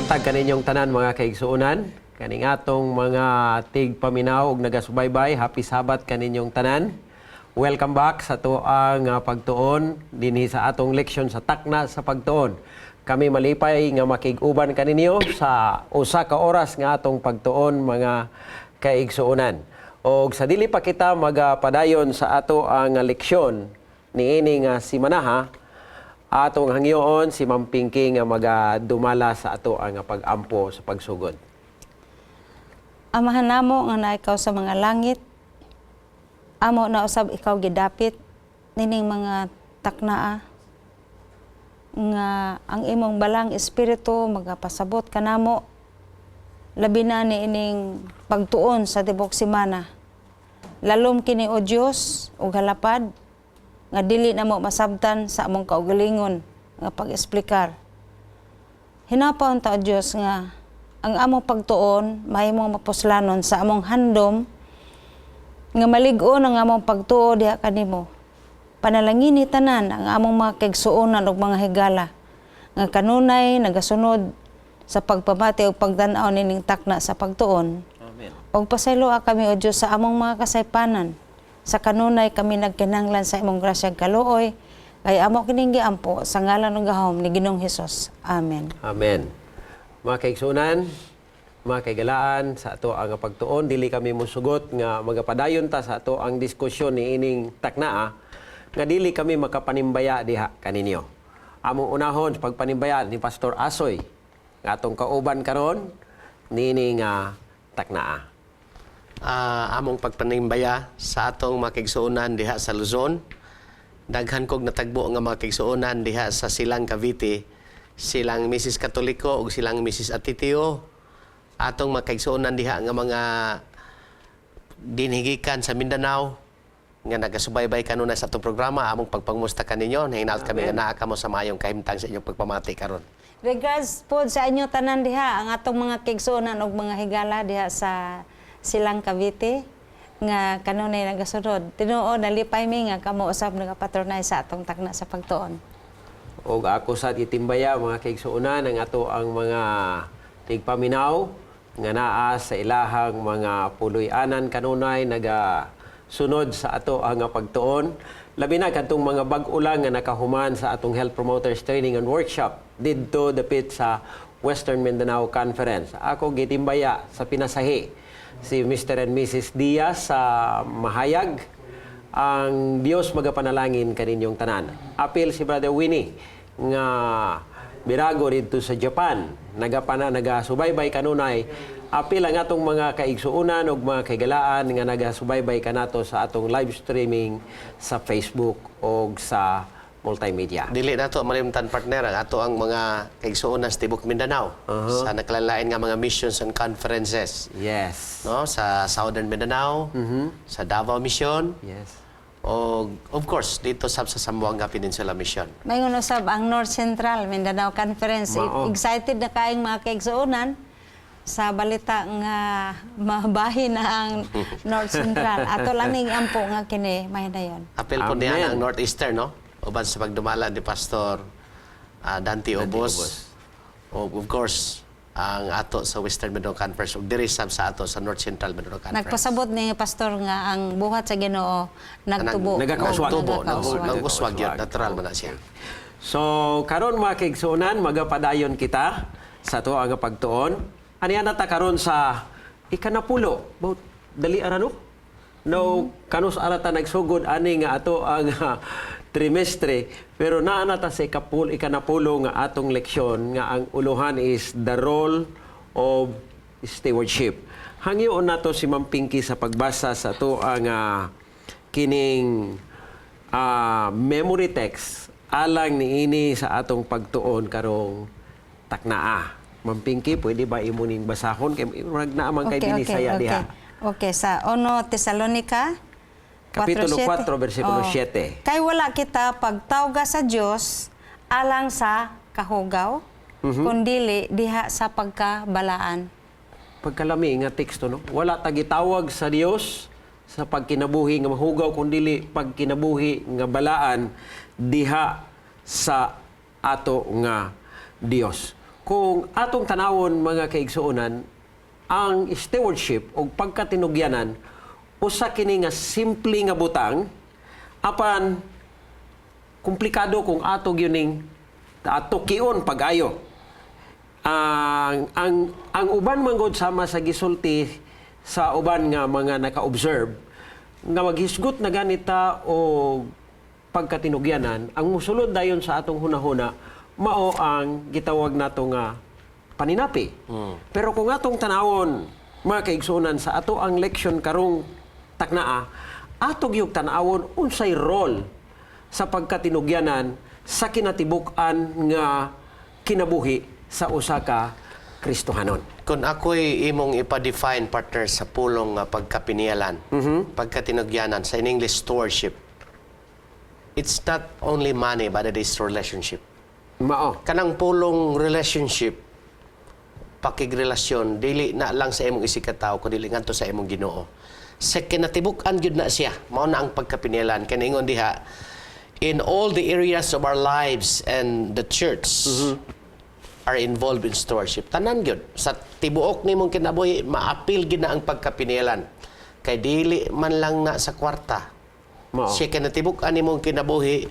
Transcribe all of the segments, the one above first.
buntag kaninyong tanan mga kaigsuunan, kaning atong mga tigpaminaw ug nagasubaybay. Happy Sabbath kaninyong tanan. Welcome back sa tuang pagtuon dinhi sa atong leksyon sa Takna sa Pagtuon. Kami malipay nga makig-uban kaninyo sa usa ka oras nga atong pagtuon mga kaigsuunan. Og sa dili pa kita magapadayon sa ato ang leksyon niini nga si Manaha, atong hangyoon si Ma'am Pinky nga magadumala sa ato ang pag-ampo sa pagsugod. Amahan namo nga na ikaw sa mga langit, amo na usab ikaw gidapit nining mga taknaa nga ang imong balang espiritu magapasabot kanamo labi na niining pagtuon sa tibok semana. Lalom kini o Dios ug halapad nga dili na mo masabtan sa among kaugalingon nga pag-esplikar. Hinapon ta o Dios nga ang among pagtuon mahimong mapuslanon sa among handom nga malig-on ang among pagtuo diha kanimo. Panalangini tanan ang among mga kaigsuonan ug mga higala nga kanunay nagasunod sa pagpamati ug pagtan-aw nining takna sa pagtuon. Amen. Og pasayloa kami o Dios sa among mga kasaypanan. Sa kanunay kami nagkinahanglan sa imong grasya kaluoy, kay amo kining giampo sa ngalan ng gahom ni Ginoong Hesus. Amen. Amen. Mga kaigsuunan, mga kaigalaan, sa ato ang pagtuon, dili kami musugot nga magapadayon ta sa ato ang diskusyon ni ining taknaa, nga dili kami makapanimbaya diha kaninyo. Among unahon sa pagpanimbaya ni Pastor Asoy, nga atong kauban karon nining taknaa. Among pagpanimbaya sa atong mga kaigsuonan diha sa Luzon. Daghan kog natagbo nga mga kaigsuonan diha sa Silang Cavite, silang Mrs. Katoliko ug silang Mrs. Atitio. Atong mga kaigsuonan diha nga mga dinhigikan sa Mindanao nga nagasubaybay kanunay sa atong programa. Among pagpangumusta kaninyo, hinaut kami nga naa kamo sa maayong kahimtang sa inyong pagpamati karon. Regards po sa inyo tanan diha ang atong mga kaigsuonan ug mga higala diha sa Silang Cavite nga kanunay nagasunod. Tinuod nalipay mi nga kamo usab nagapatronize sa atong takna sa pagtuon. Og ako sa itimbaya mga kaigsuonan ang ato ang mga tigpaminaw nga naa sa ilahang mga puloy-anan kanunay nagasunod sa ato ang pagtuon. Labi na kadtong mga bag-o lang nga nakahuman sa atong Health Promoters Training and Workshop didto dapit sa Western Mindanao Conference. Ako gitimbaya sa pinasahi si Mr. and Mrs. Diaz sa mahayag ang Dios magapanalangin kaninyong tanan. Apil si Brother Winnie nga birago dito sa Japan, nagasubaybay kanunay. Apil ang atong mga kaigsuunan ug mga kaigalaan nga nagasubaybay kanato sa atong live streaming sa Facebook o sa multimedia. Dili nato malimtan partner ang ato ang mga kaigsuonan sa tibok Mindanao sa nakalalain nga mga missions and conferences. Yes. No, sa Southern Mindanao, sa Davao Mission. Yes. O of course dito sa Zamboanga Peninsula Mission. Mayong usab ang North Central Mindanao Conference. Excited na kaayong mga kaigsuonan sa balita nga mabahin na ang North Central. Ato lang ning ampo nga kini mahinayon. Apel po niya ang Northeastern, no? Uban sa pagdumala ni Pastor Dante Obos. Of course, ang ato sa Western Mindanao Conference ug diri sa ato sa North Central Mindanao Conference. Nagpasabot ni Pastor nga ang buhat sa Ginoo nagtubo. Naguswag yun. Natural man na siya. So, karon mga kaigsuonan, magapadayon kita sa to ang pagtuon. Aniya nata karon sa ikanapulo. Dali arano? No, kanus arata nagsugod ani nga ato ang trimestre, pero naa nata sa ikanapulo nga atong leksyon nga ang uluhan is the role of stewardship. Hangyoon nato si Ma'am Pinky sa pagbasa sa to ang kining memory text alang niini sa atong pagtuon karong taknaa. Ma'am Pinky, pwede ba imuning basahon kay murag naa man kay binisaya diha? Okay, sa 1 Tesalonica Kapitulo 4, versikulo 7. Kay wala kita pagtawga sa Dios alang sa kahugaw, kundili diha sa pagkabalaan. Pagkalami nga teksto, no? Wala tagitawag sa Dios sa pagkinabuhi nga mahugaw, kundili pagkinabuhi nga balaan diha sa ato nga Dios. kung atong tanawon mga kaigsuonan, ang stewardship o pagkatinugyanan usa kini nga simple nga butang apan komplikado kung ato gyuning tukion pag-ayo. Ang uban man gud sama sa gisulti sa uban nga mga naka-observe nga maghisgot na ganita o pagkatinugyanan, ang musulod dayon sa atong hunahuna mao ang gitawag nato nga paninapi. Pero kung atong tanawon mga kaigsuonan sa ato ang leksyon karong taknaa, ato gyud tanawon unsay role sa pagkatinugyanan sa kinatibuk-an nga kinabuhi sa usa ka Kristohanon. Kung ako'y imong ipa-define, partner, sa pulong nga pagkapinialan, pagkatinugyanan, sa in English, stewardship, it's not only money, but it is relationship. Mao. Kanang pulong relationship, pakigrelasyon, dili na lang sa imong isikataw, kundi ngadto sa imong Ginoo. Sa kinatibuk-an gyud na siya, mao na ang pagkapinialan. Kanaingon diha, in all the areas of our lives and the church are involved in stewardship. Tanan gyud sa tibuok nimong kinabuhi, maapil gid na ang pagkapinialan. Kay dili man lang na sa kwarta. Mao. Siya kinatibuk-an nimong kinabuhi,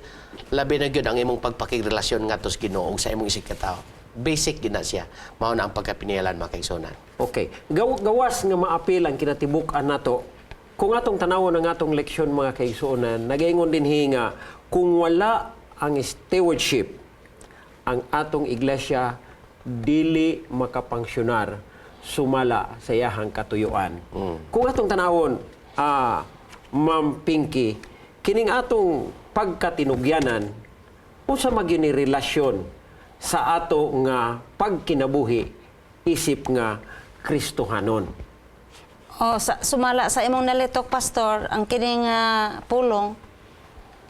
labi na gyud ang imong pagpakigrelasyon ngadto sa Ginoo sa imong isikataw. Basic gid na siya. Mao na ang pagkapinialan, mga kaigsuonan. Okay. Gawas nga maapil ang kinatibuk-an nato. Kung atong tanawon ang atong leksyon mga kaigsuonan, nagaingon din hinga kung wala ang stewardship, ang atong iglesia dili makapangsyunar sumala sa iyahang katuyuan. Kung atong tanawon, Ma'am Pinky, kining atong pagkatinugyanan, unsa magyuni relasyon sa ato nga pagkinabuhi isip nga Kristohanon. Sumala sa imong nalitok, Pastor, ang kining pulong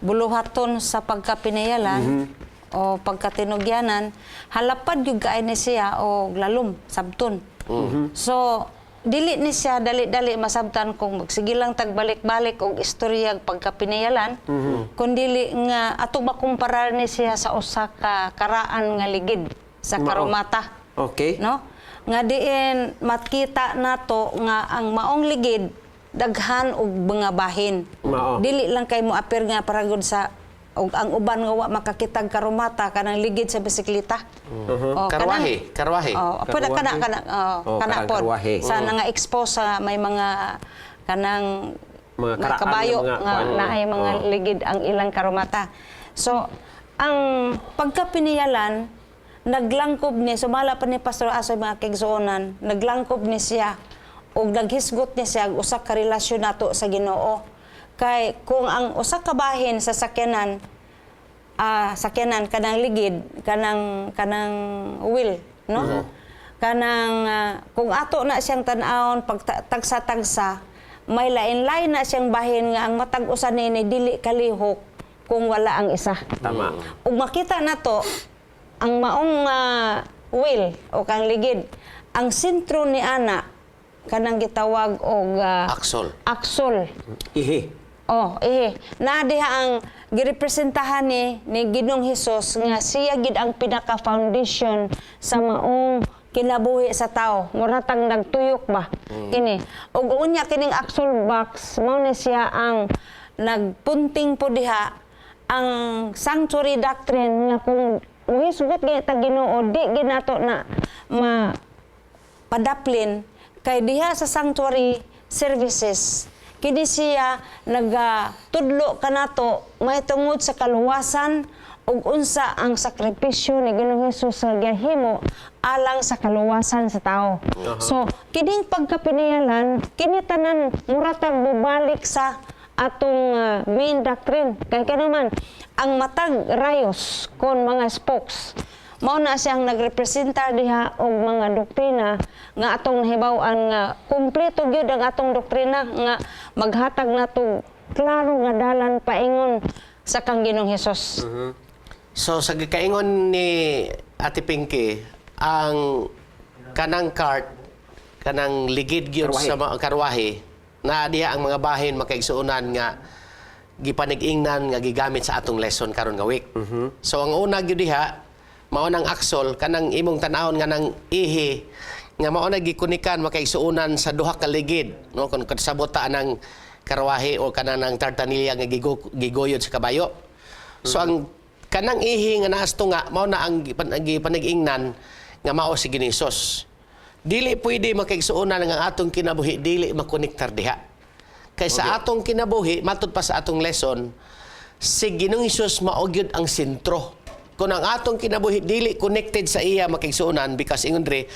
buluhaton sa pagkapinayalan o pagkatinugyanan, halapad yung kaay ni siya o lalom, sabton. So, dili ni siya dali-dali masabtan kung magsige lang tagbalik-balik og istorya pagkapinayalan, kundi nga ato makumparar ni siya sa usa ka karaan nga ligid sa karumata. Okay. No? Nga diin makita nato nga ang maong ligid daghan og mga bahin. Mao. Dili lang kay mo apir nga paragod sa og ang uban nga wa makakitag karumata kanang ligid sa bisikleta. Karwahe. Kana pod sa nga expose sa may mga kanang mga karaan kabayo nga nga naay mga ligid ang ilang karumata. So ang pagkapiniyalan naglangkob ni, sumala pa ni Pastor Asoy mga kaigsuonan, naglangkob ni siya o naghisgot ni siya usa ka relasyon nato sa Ginoo. Kay kung ang usa ka bahin sa sakyanan kanang ligid, kanang will, no? Kanang kung ato na siyang tan-awon pag tagsa-tagsa, may lain-lain na siyang bahin nga ang matag usa ni dili kalihok kung wala ang isa. Tama. Ug makita nato ang maong will o kang ligid, ang sentro ni ana kanang gitawag og aksol. Ihi. Na diha ang girepresentahan ni Ginoong Hesus nga siya gid ang pinaka foundation sa maong kinabuhi sa tao. Muratang nagtuyok ba kini. Ug unya kining aksol box mao ni siya ang nagpunting po diha ang sanctuary doctrine nga kung uhisgot gaya ta Ginoo, di ginato na padaplin kay diha sa sanctuary services. Kini siya nagatudlo kanato may tungod sa kaluwasan ug unsa ang sakripisyo ni Ginoong Hesus sa gihimo alang sa kaluwasan sa tao. So, kining pagkapiniyalan, kini tanan muratag bubalik sa atong main doctrine. Kaya naman, ang matag rayos kon mga spokes, mao na siyang nagrepresenta diha og mga doktrina nga atong nahibaw-an nga kumpleto gyud ang atong doktrina nga maghatag nato klaro nga dalan paingon sa kang Ginoong Hesus. So sa gikaingon ni Ate Pinky, ang kanang cart, kanang ligid gyud sa karwahe, na diha ang mga bahin makaigsuonan nga gipanig-ingnan nga gigamit sa atong lesson karon nga week. So ang una gyud diha mao nang aksol kanang imong tan-awon nga nang ihi nga mao na gikunikan makaigsuunan sa duha ka ligid, no, kun sabota nang karwahe o kanang nang tartanilya nga gigoyod sa kabayo. So ang kanang ihi nga naasto nga mao na ang panag-ingnan nga mao si Ginisos. Dili pwede makaigsuunan nga atong kinabuhi dili makonektar diha. Kay sa atong kinabuhi matud pa sa atong lesson si Ginoong Hesus mao gyud ang sentro. Kung ang atong kinabuhi dili connected sa iya makaigsuunan because ingon dre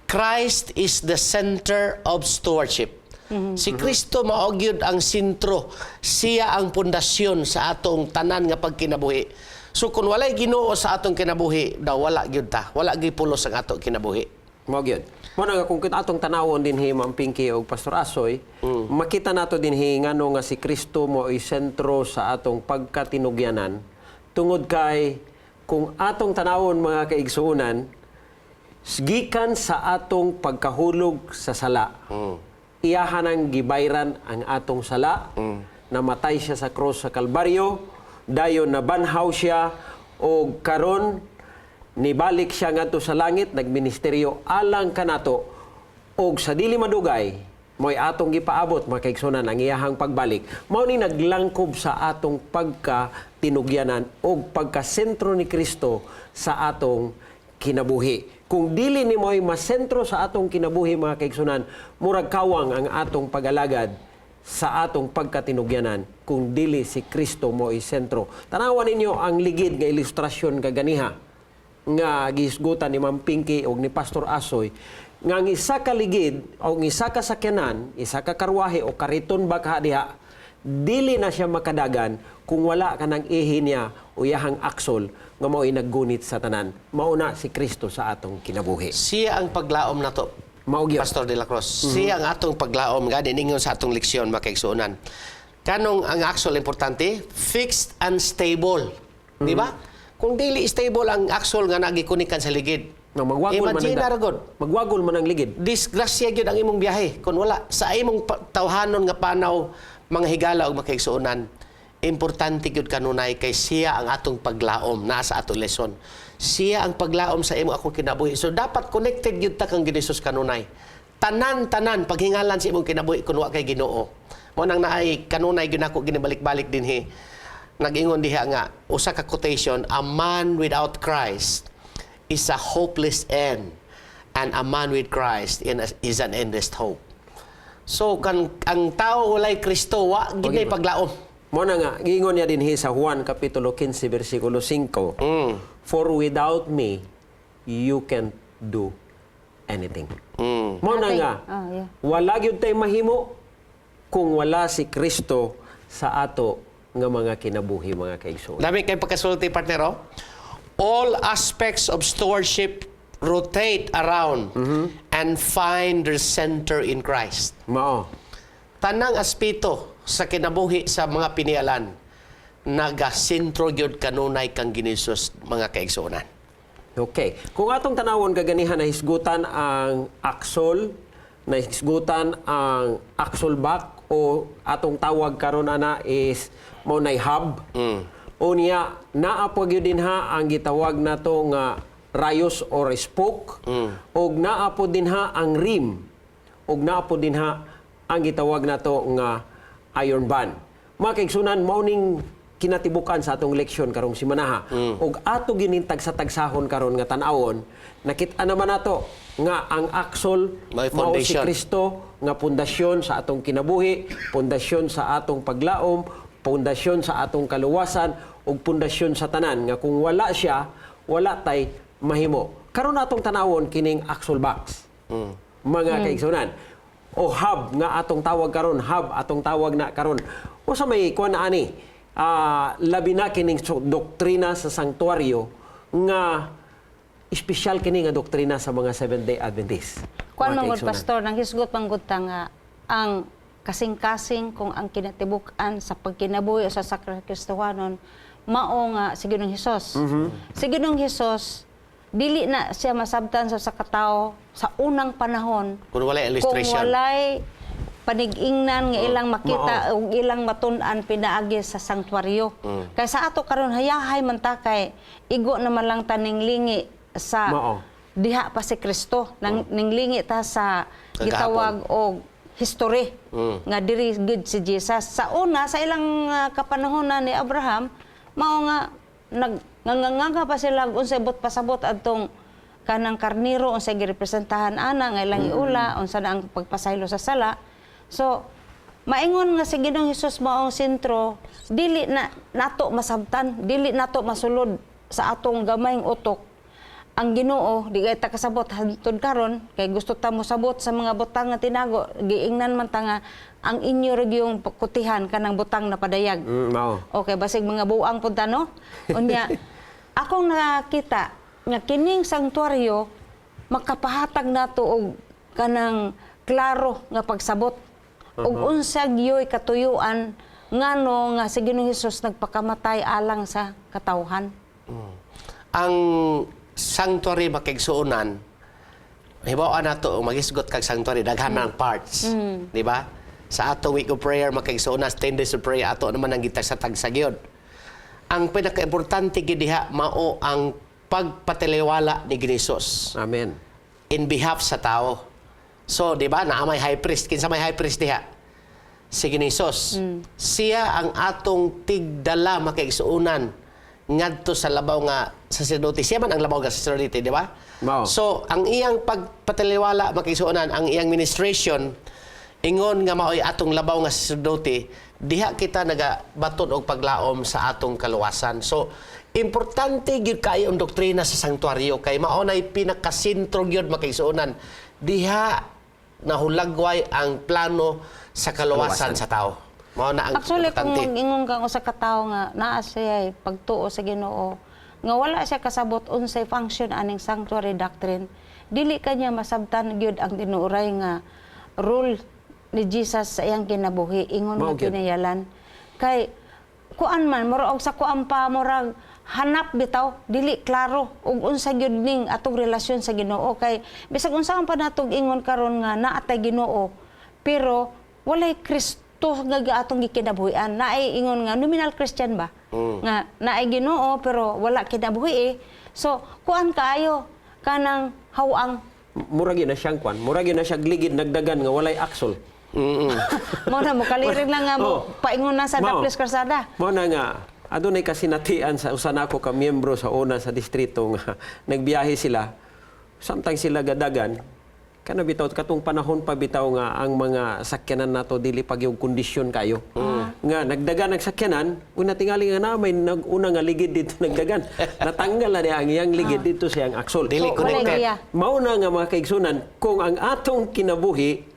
Christ is the center of stewardship. Si Kristo mao gyud ang sentro. Siya ang pundasyon sa atong tanan nga pagkinabuhi. So kung walay Ginoo sa atong kinabuhi, daw wala gyud ta. Wala gyud pulos ang atong kinabuhi. Mao gyud. Mo nga kung kita atong tanawon dinhi Ma'am Pinky og Pastor Asoy, makita nato dinhi ngano nga si Kristo mo ay sentro sa atong pagkatinugyanan tungod kay kung atong tanawon mga kaigsuonan gikan sa atong pagkahulog sa sala. Iyahan ang gibayran ang atong sala, namatay siya sa krus sa Kalbaryo, dayon nabanhaw siya o karon nibalik siya ngadto sa langit, nagministeryo alang kanato og sa dili madugay mo'y atong gipaabot makaigsunan ang iyahang pagbalik. Mao ni naglangkob sa atong pagkatinugyanan og pagkasentro ni Kristo sa atong kinabuhi. Kung dili ni mo'y masentro sa atong kinabuhi mga kaigsunan, murag kawang ang atong pag-alagad sa atong pagkatinugyanan kung dili si Kristo mo'y sentro. Tanawan ninyo ang ligid nga ilustrasyon kaganiha nga gihisgutan ni Ma'am Pinky o ni Pastor Asoy nga ang isa ka ligid o ang isa ka sakyanan, isa ka karwahe o kariton ba diha, dili na siya makadagan kung wala ka ng ihi niya o yahang aksol nga mao'y naggunit sa tanan. Mauna si Kristo sa atong kinabuhi. Siya ang paglaom nato. Maugyo. Pastor de la Cruz. Siya ang atong paglaom gani ningon sa atong leksyon makaigsuonan. Kanong ang aksol importante, fixed and stable. Di ba? Kung dili stable ang aksol nga nagikunikan sa ligid, imagine na ragod. Magwagol man ang ligid. Disgrasya gyud ang imong biyahe kung wala sa imong tawhanon nga panaw mga higala og makaigsuonan. Importante gyud kanunay kay siya ang atong paglaom naa sa atong lesson. Siya ang paglaom sa imo akong kinabuhi. So dapat connected gyud ta kang Ginisus kanunay. Tanan paghingalan sa imong kinabuhi kun wa kay Ginoo. Mo nang naay kanunay gyud nako ginibalik-balik dinhi. Nag-ingon diha nga usa ka quotation, a man without Christ is a hopeless end and a man with Christ is an endless hope. So kan ang tao walay Kristo wa gid nay paglaom. Mo na nga, giingon niya dinhi sa Juan Kapitulo 15, versikulo 5, For without me, you can't do anything. Mo na nga, wala gyud tay mahimo kung wala si Kristo sa ato nga mga kinabuhi, mga kaigsoon. Dami kay pagkasulti, partner, oh. All aspects of stewardship rotate around and find their center in Christ. Mao. Tanang aspeto sa kinabuhi sa mga pinialan nagasentro gyud kanunay kang Ginisus mga kaigsuonan. Okay. Kung atong tanawon kaganihan na hisgutan ang aksol, na hisgutan ang axle back o atong tawag karon ana is mo nay hub. Unya naa pa gyud dinha ang gitawag nato nga rayos or spoke. Og naa po dinha ang rim. Og naa po dinha ang gitawag nato nga iron band. Mga kaigsunan, mauning kinatibukan sa atong leksyon karong simanaha. Og ato ginintag sa tagsahon karon nga tan-awon, nakita naman nato nga ang aksol mao si Kristo nga pundasyon sa atong kinabuhi, pundasyon sa atong paglaom, pundasyon sa atong kaluwasan ug pundasyon sa tanan nga kung wala siya, wala tay mahimo. Karon atong tanawon kining axle box. Mga kaigsunan, o hub nga atong tawag karon, hub atong tawag na karon. O sa may kuan ani, labi na kining doktrina sa sanktuaryo nga espesyal kini nga doktrina sa mga Seventh-day Adventist. Kuan man pastor nang hisgot panggutang nga ang kasing-kasing kung ang kinatibukan sa pagkinabuhi sa sakristiyanon mao nga si Ginoong Hesus. Si Ginoong Hesus dili na siya masabtan sa katao sa unang panahon kung walay illustration. Kung walay panigingnan nga ilang makita ug ilang matun-an pinaagi sa sanktuaryo. Kay sa ato karon hayahay man ta kay igo naman lang taning lingi sa diha pa si Kristo nang ninglingi ta sa gitawag og history nga diri gid si Jesus. Sa una sa ilang kapanahonan ni Abraham mao nga nanganganga pa sila unsay bot pasabot adtong kanang karniro unsay girepresentahan ana nga ilang iula unsa na ang pagpasaylo sa sala. So maingon nga si Ginoong Hesus mao ang sentro, dili na nato masabtan, dili nato masulod sa atong gamayng utok. Ang Ginoo di kay ta kasabot hangtod karon kay gusto ta mo sabot sa mga butang nga tinago, giingnan man ta nga ang inyo ragyong kutihan kanang butang na padayag. Okay, basig mga buang punta no. Unya akong nakita nga kining sanktuaryo makapahatag nato og kanang klaro nga pagsabot. Ug unsa gyoy katuyuan ngano nga si Ginoong Hesus nagpakamatay alang sa katawhan. Ang sanctuary makigsuonan, hibawa nato magisgot kag sanctuary daghan ang parts, di ba? Sa ato week of prayer makigsuonan 10 days of prayer ato naman ang gitagsatag sa gyud. Ang pinaka-importante gid diha mao ang pagpatiliwala ni Hesus. Amen. In behalf sa tao. So, di ba, na may high priest. Kinsa may high priest diha? Si Hesus. Siya ang atong tigdala makaigsuunan ngadto sa labaw nga sacerdote. Siya man ang labaw nga sacerdote, di ba? So, ang iyang pagpatiliwala makaigsuunan, ang iyang ministration, ingon nga maoy atong labaw nga sacerdote, diha kita nagabaton og paglaom sa atong kaluwasan. So, importante gyud kayo ang doktrina sa sanktuaryo kay mao nay pinakasentro gyud makaigsuunan. Diha nahulagway ang plano sa kaluwasan sa tao. Mao na ang actually, importante. kung mag-ingon kang usa ka tawo nga naa siya pagtuo sa Ginoo, nga wala siya kasabot unsay function aning sanctuary doctrine, dili kanya masabtan gyud ang tinuoray nga rule ni Jesus sa iyang kinabuhi. Ingon nga pinayalan. Kay kuan man mura og sa kuan pa murag hanap bitaw dili klaro ug unsa gyud ning atong relasyon sa Ginoo kay bisag unsa pa natong ingon karon nga naatay Ginoo pero walay Kristo nga atong gikinabuhian. Naay ingon nga nominal Christian ba nga naay Ginoo pero wala kinabuhi so kuan kaayo kanang hawang Murag yun na siyang kwan, murag yun na siya gligid nagdagan nga walay aksol. Mo na mo kaliring lang nga mo paingon na sa Daples Karsada. Mo na nga adunay kasinatian sa usa nako ka miyembro sa una sa distrito nga nagbiyahe sila. Samtang sila gadagan kana bitaw katong panahon pa bitaw nga ang mga sakyanan nato dili pagyog kondisyon kayo. Nga nagdagan ang sakyanan, una tingali nga na may naguna nga ligid dito nagdagan. Natanggal na niya ang iyang ligid dito siyang aksol. Dili connected. Mao na nga mga kaigsunan kung ang atong kinabuhi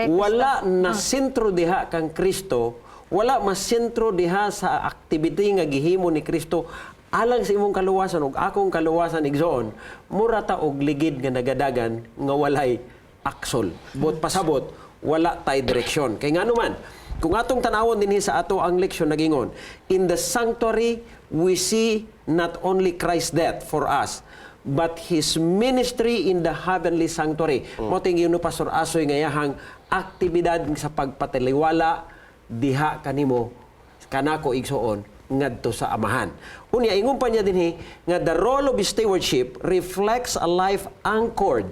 wala na sentro diha kang Kristo, wala mas sentro diha sa activity nga gihimo ni Kristo alang sa imong kaluwasan ug akong kaluwasan igsoon, mura ta og ligid nga nagadagan nga walay aksol. Bot pasabot, wala tay direksyon. Kay ngano man, kung atong tanawon dinhi sa ato ang leksyon nagingon, in the sanctuary we see not only Christ's death for us, but His ministry in the heavenly sanctuary. Mo tingin no Pastor Asoy nga yahang aktibidad sa pagpatiliwala diha kanimo kanako igsoon ngadto sa amahan. Unya ingon pa niya dinhi nga the role of stewardship reflects a life anchored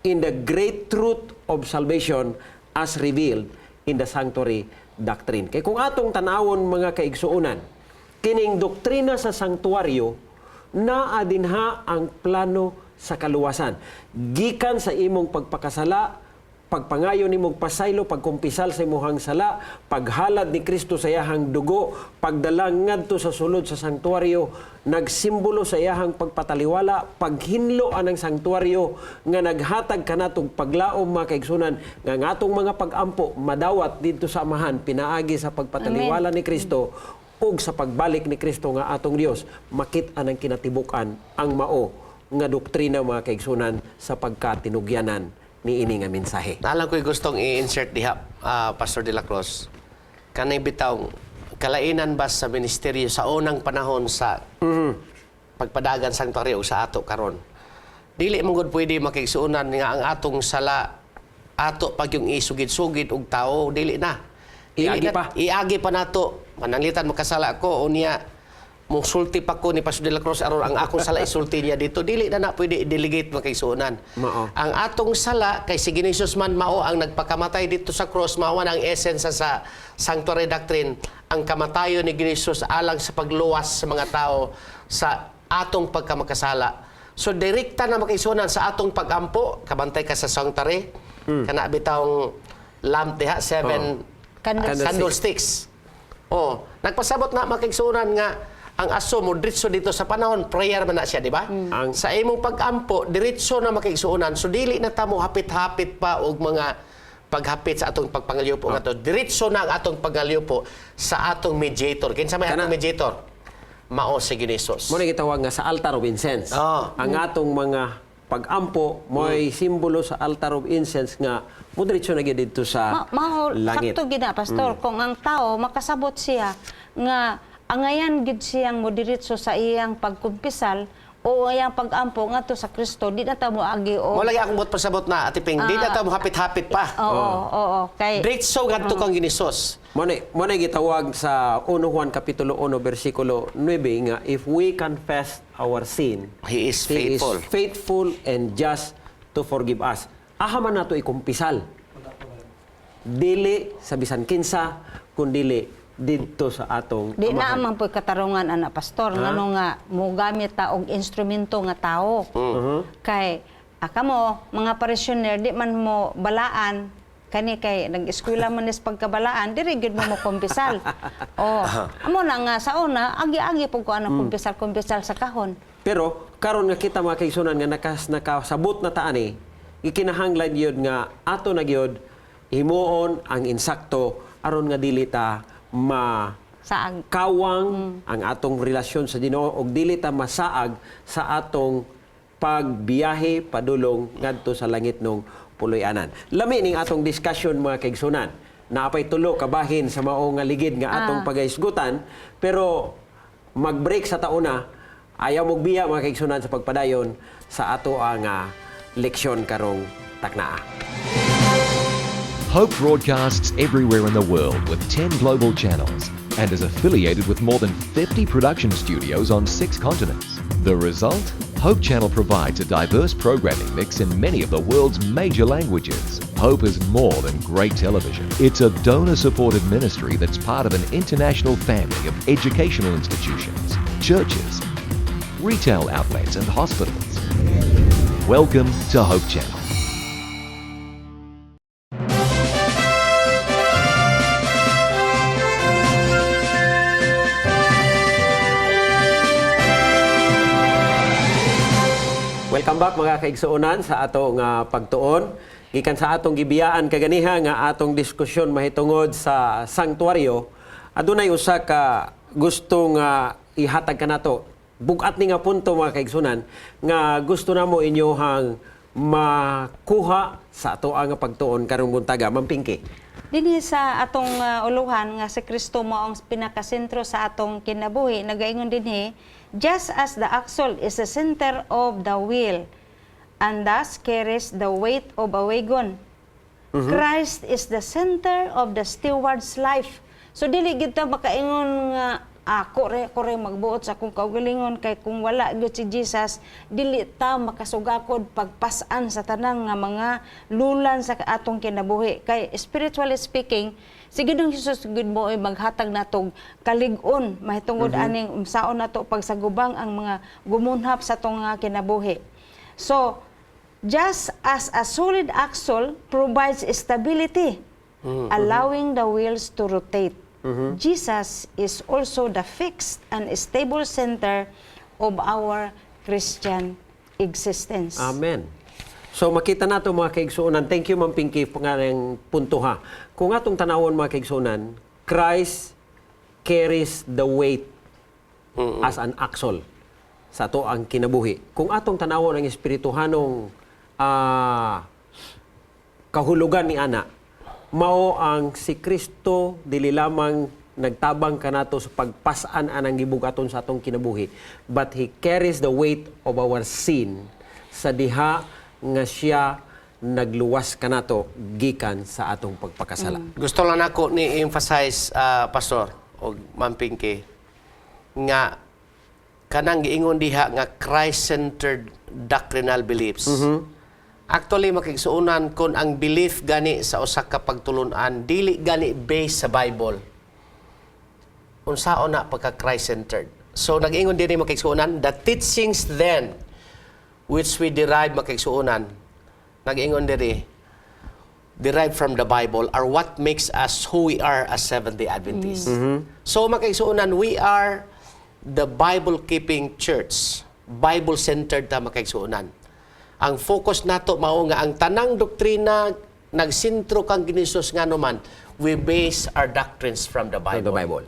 in the great truth of salvation as revealed in the sanctuary doctrine. Kay kung atong tanawon mga kaigsuonan, kining doktrina sa sanktuaryo naa dinha ang plano sa kaluwasan. Gikan sa imong pagpakasala, pagpangayo nimong pasaylo, pagkumpisal sa imong sala, paghalad ni Kristo sa iyahang dugo, pagdala ngadto sa sulod sa sanktuaryo, nagsimbolo sa iyahang pagpataliwala, paghinlo anang sanktuaryo nga naghatag kanatong paglaom mga kaigsunan nga ngatong mga pag-ampo madawat dito sa amahan pinaagi sa pagpataliwala ni Kristo ug sa pagbalik ni Kristo nga atong Dios makit-an ang kinatibukan ang mao nga doktrina mga kaigsunan sa pagkatinugyanan ni ini nga mensahe. Naalang ko'y gustong i-insert diha, Pastor De La Cruz. Kanay bitaw, kalainan ba sa ministeryo sa unang panahon sa pagpadagan sanktuaryo sa ato karon? Dili mong pwede makigsuunan nga ang atong sala ato pag yung isugid-sugid og tao dili na. Iagi pa. Iagi pa nato. Mananglitan makasala ko unya mong sulti pa ko ni Pastor de la Cruz aron ang akong sala isulti niya dito dili na pwede i-delegate makaigsuonan. Ang atong sala kay si Ginoong man mao ang nagpakamatay dito sa cross mao ang essence sa sanctuary doctrine ang kamatayon ni Ginoong alang sa pagluwas sa mga tao sa atong pagkamakasala. So direkta na makaigsuonan sa atong pagampo kabantay ka sa sanctuary kana bitawng lamp diha 7 candlesticks. Oh, nagpasabot na makaigsuonan nga ang aso mo diretso dito sa panahon prayer man na siya, di ba? Sa imong pag-ampo diretso na makaigsuonan. So dili na ta mo hapit-hapit pa og mga paghapit sa atong pagpangalyupo nga to. Diretso na ang atong pagaliupo sa atong mediator. Kinsa may atong mediator? Mao si Ginoong. Mo na gitawag nga sa altar of incense. Ang atong mga pag-ampo mo'y simbolo sa altar of incense nga mo diretso na gyud dito sa langit. Sakto gid na, Pastor. Kung ang tao makasabot siya nga angayan gid siyang moderitso sa iyang pagkumpisal o iyang pag-ampo ngadto sa Kristo, di na ta mo agi o Wala akong bot pasabot na atiping di na ta mo hapit-hapit pa. Oo. Kay Diretso ngadto kang Ginoong. Mo na gitawag sa 1 Juan kapitulo 1 bersikulo 9 nga if we confess our sin, He is faithful. He is faithful and just to forgive us. Aha man nato ikumpisal. Dili sa bisan kinsa kundi dito sa atong di na man po'y katarungan ana Pastor ngano nga mo gamit ta og instrumento nga tao. Kay akamo mga parishioner di man mo balaan kani kay nag-eskwela man is pagkabalaan diri gid mo kumpisal. Amo na nga sa una agi-agi pug ko ana kumpisal sa kahon. Pero karon nga kita mga kaigsunan nga nakasabot na ta ani ikinahanglan yun nga ato na gyud himuon ang insakto aron nga dili ta kawang ang atong relasyon sa Ginoo og dili ta masaag sa atong pagbiyahe padulong ngadto sa langit nung puloy-anan. Lami ning atong discussion mga kaigsunan. Naapay tulo kabahin sa mao nga ligid nga atong pagaisgutan pero mag-break sa tauna ayaw mog biya mga kaigsunan sa pagpadayon sa ato ang leksyon karong taknaa. Hope broadcasts everywhere in the world with 10 global channels and is affiliated with more than 50 production studios on 6 continents. The result? Hope Channel provides a diverse programming mix in many of the world's major languages. Hope is more than great television. It's a donor-supported ministry that's part of an international family of educational institutions, churches, retail outlets and hospitals. Welcome to Hope Channel. Welcome back mga kaigsuonan sa atong pagtuon. Gikan sa atong gibiyaan kaganiha nga atong diskusyon mahitungod sa sanktuaryo, adunay usa ka gustong ihatag kanato. Bugat ni nga punto mga kaigsuonan nga gusto namo inyohang makuha sa ato ang pagtuon karong buntaga. Mampingki. Dinhi sa atong uluhan nga si Kristo mao ang pinakasentro sa atong kinabuhi, nagaingon dinhi, just as the axle is the center of the wheel and thus carries the weight of a wagon, Christ is the center of the steward's life. So dili gid ta makaingon nga kore magbuot sa akong kaugalingon kay kung wala gyud si Jesus dili ta makasugakod pagpas-an sa tanang nga mga lulan sa atong kinabuhi. Kay spiritually speaking, si Ginoong Hesus gud mo ay maghatag natog kalig-on mahitungod aning unsaon nato pagsagubang ang mga gumunhap sa atong kinabuhi. So just as a solid axle provides stability, allowing the wheels to rotate, Jesus is also the fixed and stable center of our Christian existence. Amen. So makita nato mga kaigsuonan. Thank you Ma'am Pinky po nga ng punto ha. Kung atong tanawon mga kaigsuonan, Christ carries the weight as an axle sa ato ang kinabuhi. Kung atong tanawon ang espirituhanong kahulugan ni ana, mao ang si Kristo dili lamang nagtabang kanato sa pagpas-an anang gibugaton sa atong kinabuhi, but He carries the weight of our sin sa diha nga siya nagluwas kanato gikan sa atong pagpakasala. Gusto lang ako ni emphasize pastor o Ma'am Pinky nga kanang giingon diha nga Christ-centered doctrinal beliefs. Actually makigsuunan kon ang belief gani sa usa ka pagtulunan dili gani based sa Bible. Unsaon na pagka Christ-centered. So nag-ingon diri makigsuunan the teachings then which we derive makigsuunan nag-ingon diri derived from the Bible are what makes us who we are as Seventh-day Adventists. So makigsuunan we are the Bible-keeping church. Bible-centered ta makigsuunan. Ang focus nato mao nga ang tanang doktrina nagsintro kang Ginisus nga naman we base our doctrines from the Bible. From the Bible.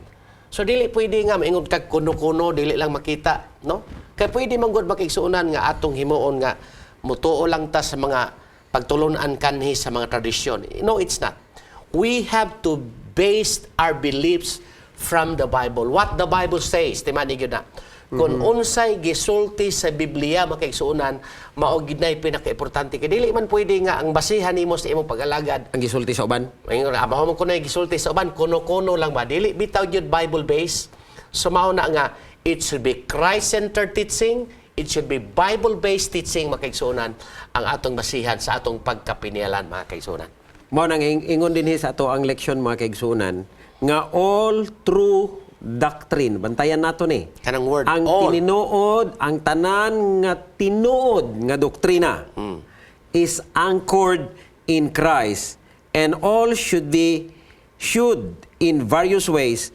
So dili pwede nga maingon kag kuno-kuno dili lang makita, no? Kay pwede man gud makigsuunan nga atong himuon nga mutuo lang ta sa mga pagtulunan kanhi sa mga tradisyon. No, it's not. We have to base our beliefs from the Bible. What the Bible says, timani gyud na. Kung unsay gisulti sa Biblia makigsuunan, mao gid nay pinaka-importante kay dili man pwede nga ang basihan nimo sa imong pag-alagad Ang gisulti sa uban. Ayun, abaho mo ko na gisulti sa uban, kuno-kuno lang ba? Dili, bitaw yun Bible-based. So, mao na nga, it should be Christ-centered teaching, it should be Bible-based teaching, mga kaigsunan, ang atong basihan sa atong pagkapinialan, mga kaigsunan. Mao nang ingon din sa ato ang leksyon mga kaigsunan nga all true doctrine, bantayan nato ni. Kanang word, ang all. tinuod, ang tanan nga tinuod nga doktrina is anchored in Christ and all should in various ways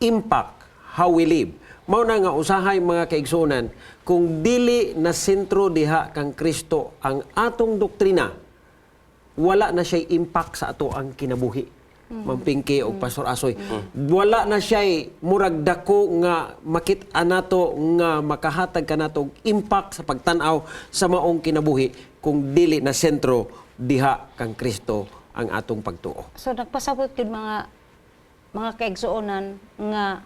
impact how we live. Mao na nga usahay mga kaigsunan kung dili na sentro diha kang Kristo ang atong doktrina, wala na siya impact sa ato ang kinabuhi. Ma'am Pinky o Pastor Asoy. Wala na siya murag dako nga makit-a nato nga makahatag kanato impact sa pagtan-aw sa maong kinabuhi kung dili na sentro diha kang Kristo ang atong pagtuo. So nagpasabot gid mga kaigsuonan nga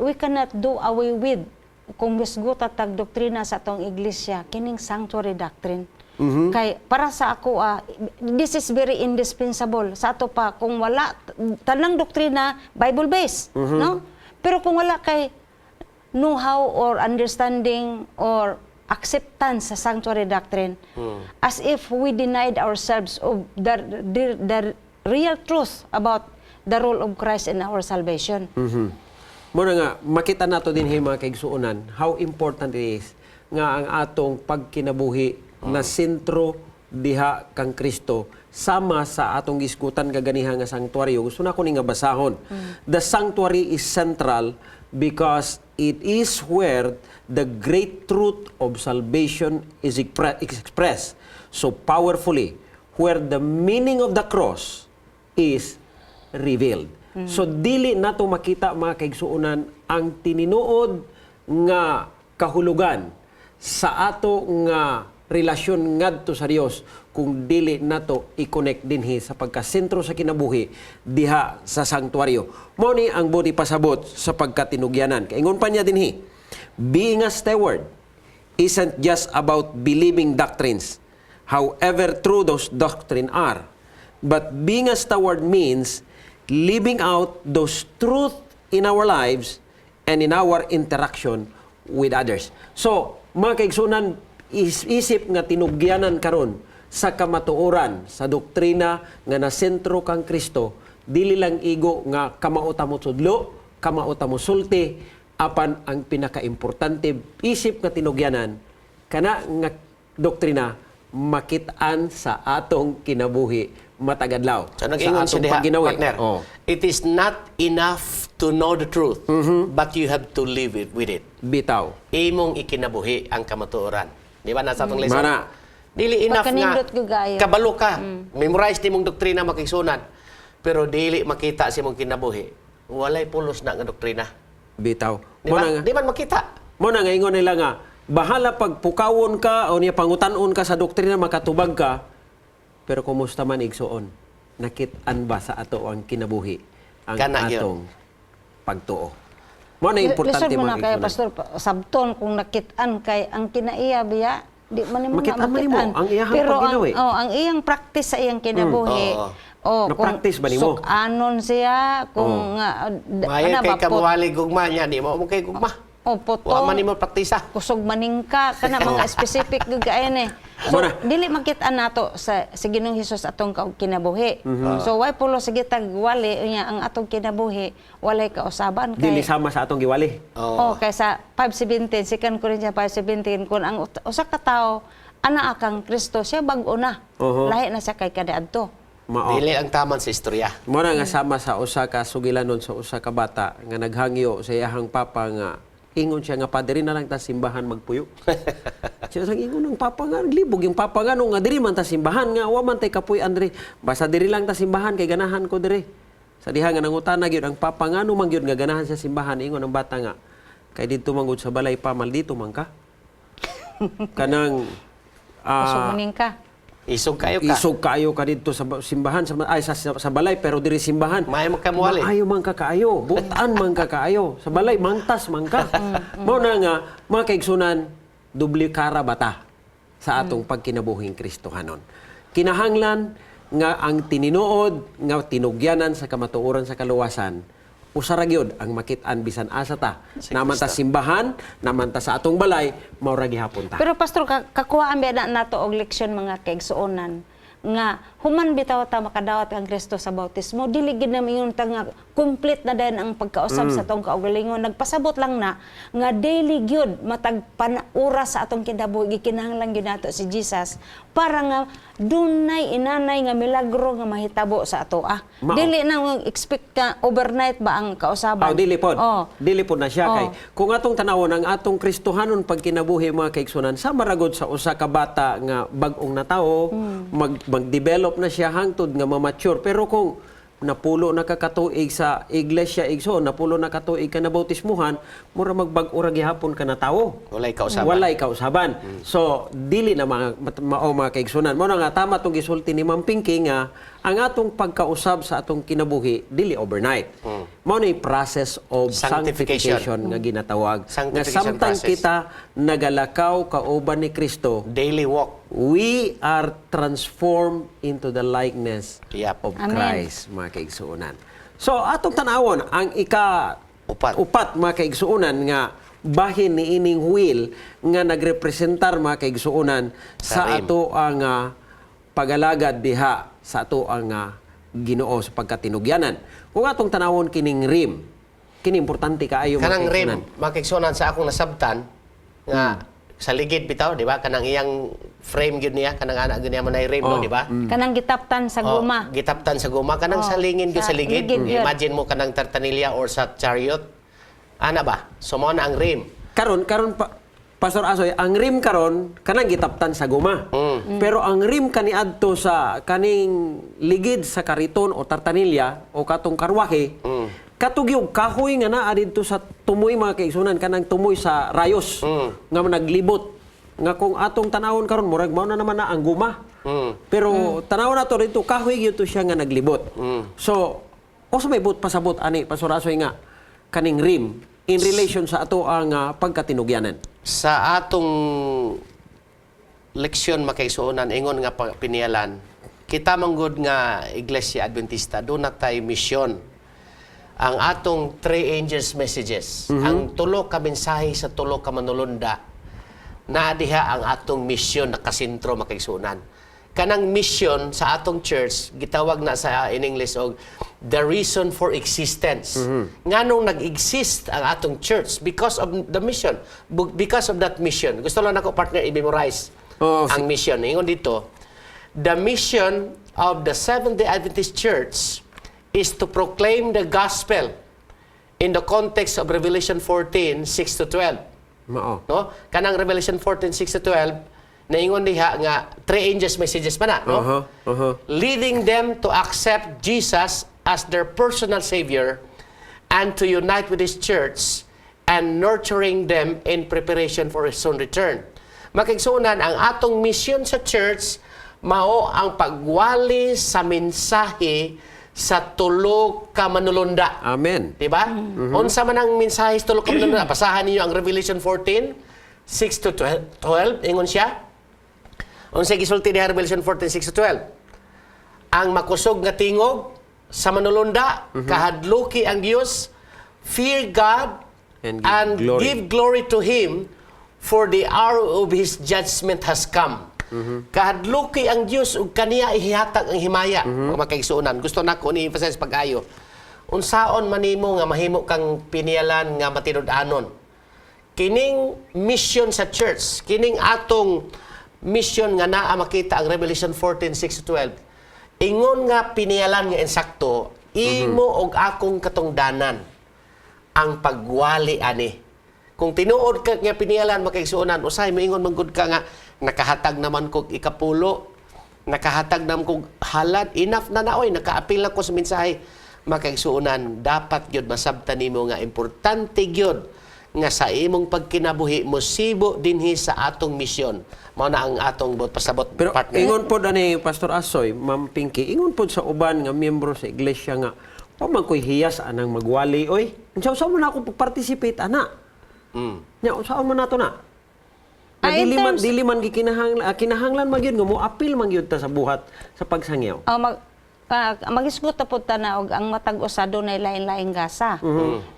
we cannot do away with kung misguta tag doktrina sa atong iglesia kining sanctuary doctrine. Kay para sa ako this is very indispensable sa ato pa kung wala tanang doktrina Bible based, no? Pero kung wala kay know-how or understanding or acceptance sa sanctuary doctrine, as if we denied ourselves of the real truth about the role of Christ in our salvation. Muna nga, makita nato din mga kaigsuonan how important it is nga ang atong pagkinabuhi na sentro diha kang Kristo sama sa atong giskutan kaganiha nga sanctuaryo. Gusto na ko ni nga basahon. The sanctuary is central because it is where the great truth of salvation is expressed so powerfully, where the meaning of the cross is revealed. So dili nato makita mga kaigsuonan ang tininuod nga kahulugan sa ato nga relasyon ngadto sa Dios kung dili nato i-connect dinhi sa pagkasentro sa kinabuhi diha sa sanctuaryo. Mao ni ang buti pasabot sa pagkatinugyanan. Kaingon pa niya dinhi, being a steward isn't just about believing doctrines, however true those doctrines are, but being a steward means living out those truth in our lives and in our interaction with others. So, mga kaigsunan, isip nga tinugyanan karon sa kamatuoran sa doktrina nga nasentro kang Kristo, dili lang igo nga kamauta mo sudlo, kamauta mo sulti, apan ang pinakaimportante isip nga tinugyanan kana nga doktrina makit-an sa atong kinabuhi matagadlaw. So nag-ingon siya diha, partner. Oh. It is not enough to know the truth, but you have to live with it. Bitaw. Imong ikinabuhi ang kamatuoran. Di ba nasa atong lesson? Mana. Dili enough nga Pagkanindot ko gayo. kabalo ka. Memorize nimong doktrina makigsunan. Pero dili makita si mong kinabuhi. Walay pulos na nga doktrina. Bitaw. Di ba? Muna nga. Di man makita. Muna nga ingon nila nga, bahala pagpukawon ka o niya pangutan-on ka sa doktrina makatubag ka, pero kumusta man igsuon? Nakit-an ba sa ato ang kinabuhi ang Kana yun. atong pagtuo? Mo na importante Lisod mo na kay mga igsunan. Pastor, sabton kung nakit-an kay ang kinaiya biya, Di man nimo Makit-an man nimo ang iyahang pero pagginawi. ang iyang practice sa iyang kinabuhi. Na-practice ba nimo? Anon siya kung Mayo kay kamuwali gugma niya, di mo kay gugma. potong. Wa man nimo praktisa. Kusog maningka kana mga specific gagayan eh. So dili makit-an nato sa Ginoong Hesus atong kinabuhi. So why pulo sige tagwali niya ang atong kinabuhi walay kausaban kay Dili sama sa atong giwali. kaysa 5:17 2 Corinthians 5:17 kun ang usa ka tawo ana kang Kristo siya bag-o na. Lahi na siya kay kadaadto. Mao. Dili ang taman sa istorya. Muna nga sama sa usa ka sugilanon sa usa ka bata nga naghangyo sa iyahang papa nga ingon siya nga padre na lang ta simbahan magpuyo. Siya sang ingon ng papa nga libog yung papa nga nga diri man ta simbahan nga wa man tay kapuy Andre. Basta diri lang ta simbahan kay ganahan ko diri. Sa diha nga nangutana gyud ang papa nga man gyud nga ganahan sa simbahan ingon ng bata nga kay didto manggod sa balay pa maldito man ka. Kanang Kusog maningka. Isog kayo ka. Isog kaayo ka dito sa simbahan sa balay pero diri simbahan. Maayo man ka muwali. Maayo man ka kaayo, butaan man ka kaayo. Sa balay mangtas man ka. Mao na nga mga kaigsunan dubli kara bata sa atong pagkinabuhing Kristohanon. Kinahanglan nga ang tininuod nga tinugyanan sa kamatuoran sa kaluwasan usara gyud ang makit-an bisan asa ta. Naman ta simbahan, naman ta sa atong balay, mao ra gihapon ta. Pero pastor kakuhaan ba na nato og leksyon mga kaigsuonan nga human bitaw ta makadawat ang Kristo sa bautismo dili gid na mingon ta nga complete na din ang pagkausab sa atong kaugalingon nagpasabot lang na nga daily gyud matag oras sa atong kinabuhi kinahanglan gyud nato si Jesus para nga dunay inanay nga milagro nga mahitabo sa ato dili na expect ka overnight ba ang kausaban dili pod. Dili pod na siya kay kung atong tanawon ang atong Kristohanon pag kinabuhi mga kaigsunan sa maragod sa usa ka bata nga bag-ong natawo mag-develop na siya hangtod nga ma-mature pero kung napulo na kakatuig sa iglesia igso napulo na katuig ka na bautismuhan mura magbag-o ra gihapon ka na tawo Walay kausaban. walay kausaban so dili na mga kaigsunan mo na nga tama tong gisulti ni Ma'am Pinky nga ang atong pagkausab sa atong kinabuhi dili overnight mao ni process of sanctification nga ginatawag nga samtang kita nagalakaw kauban ni Kristo Daily walk. we are transformed into the likeness of Amen. Christ, mga kaigsuunan. So, atong tanawon, ang upat mga kaigsuunan nga bahin ni ining wheel nga nagrepresentar mga kaigsuunan sa ato ang pagalagad diha sa ato ang Ginoo sa pagkatinugyanan. Kung atong tanawon kining rim, kini importante kaayo mga Kanang rim, kaigsuunan. makiksunan sa akong nasabtan nga sa ligid bitaw, di ba? Kanang iyang frame gyud niya, kanang anak gyud niya man ay rim, no, di ba? kanang gitaptan sa guma Gitaptan sa guma, kanang salingin gyud sa ligid. yun. Imagine mo kanang tartanilya or sa chariot. Ana ba? So mao na ang rim. Karon Pastor Asoy, ang rim karon kanang gitaptan sa guma. Pero ang rim kaniadto sa kaning ligid sa kariton o tartanilya o katong karwahe, katugyog kahoy nga naa didto sa tumoy mga kaigsunan kanang tumoy sa rayos nga naglibot. Nga kung atong tanawon karon murag mao na naman na ang guma. Pero tanawon nato dito kahoy gyud to siya nga naglibot. So, usa may pasabot ani Pastor Asoy nga kaning rim in relation sa ato ang pagkatinugyanan. Sa atong leksyon makaisuonan ingon nga pinialan, kita manggod nga Iglesia Adventista do na tay misyon. Ang atong 3 angels messages, ang tulo ka mensahe sa tulo ka manulunda, na diha ang atong misyon na kasentro makaisuonan. Kanang mission sa atong church gitawag na sa in English og the reason for existence. Nganong nag-exist ang atong church because of the mission, because of that mission. Gusto lang ako partner i-memorize ang mission. Ingon dito, the mission of the Seventh-day Adventist Church is to proclaim the gospel in the context of Revelation 14:6-12. Mao. No? Kanang Revelation 14:6-12 naingon diha nga 3 angels messages pa na, no? Leading them to accept Jesus as their personal savior and to unite with his church and nurturing them in preparation for his soon return. Makigsunan ang atong mission sa church mao ang pagwali sa mensahe sa tulo ka manulunda. Amen. Diba? Unsa man ang mensahe sa tulo ka manulunda? Basahan ninyo ang Revelation 14:6-12. Ingon siya. Unsay gisulti ni Revelation 14:6-12. Ang makusog nga tingog sa manulunda, kahadluki ang Dios, fear God and give glory to Him, for the hour of His judgment has come. Kahadluki ang Dios ug kaniya ihihatag ang himaya. Makaigsuonan. Gusto nako ni emphasize pag-ayo. Unsaon manimo nga mahimo kang pinialan nga matinud-anon? Kining mission sa church, kining atong mission nga naa makita ang Revelation 14:6-12. Ingon nga pinialan nga insakto, imo og akong katungdanan ang pagwali ani. Kung tinuod ka nga pinialan makaigsuonan, usay moingon manggod ka nga nakahatag naman kog ikapulo, nakahatag naman kog halad, enough na naoy, nakaapil na ko sa mensahe. Makaigsuonan, dapat gyud masabtan nimo nga importante gyud nga sa imong pagkinabuhi mosibo dinhi sa atong misyon. Mao na ang atong pasabot Pero partner. ingon po ani Pastor Asoy, Ma'am Pinky, ingon po sa uban nga miyembro sa iglesia nga man ko'y hiyas anang magwali oy. Unsa man ako participate ana? Nya unsa man nato na? Dili man kinahanglan magyud nga mo apil man gyud ta sa buhat sa pagsangyaw. Magisgot ta pud ta na og ang matag usa dunay lain-laing gasa.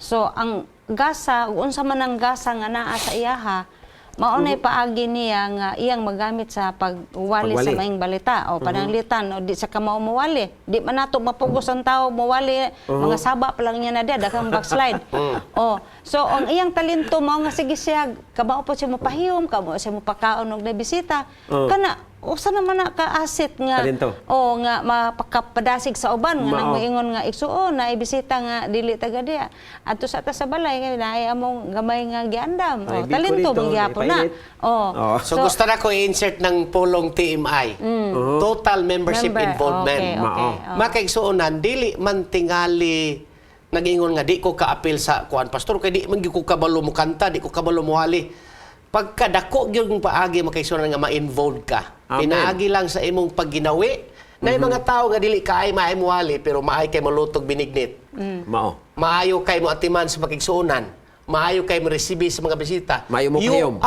So ang gasa, unsa man ang gasa nga naa sa iyaha, maunay paagi niya nga iyang magamit sa pagwali sa maing balita o pananglitan o di sa kamao mawali. Di man nato mapugos ang tao mawali, mga saba pa lang niya na dia dakang backslide. So ang iyang talento mao nga sige siya kamao po siya mopahiyom, kamao siya mopakaon og bisita. Kana usa naman na ka-asset nga talento. nga mapakapadasig sa uban nga nagmoingon nga igsuon na ibisita nga dili taga diya adto sa ta sa balay kay naay among gamay nga giandam talento bang gyapon na so gusto na ko i-insert ng pulong TMI total membership involvement makaigsuonan dili man tingali nag-ingon nga di ko kaapil sa kuan pastor kay di man gyud ko kabalo mo kanta di ko kabalo mo hali pagkadako gyud paagi makaigsuonan nga ma-involved ka. Pinaagi lang sa imong pagginawi. Na mga tao nga dili kaay maay muwali pero maay kay malutog binignit. Maayo kay mo atiman sa makigsuonan. Maayo kay mo resibi sa mga bisita. Maayo mo kayom.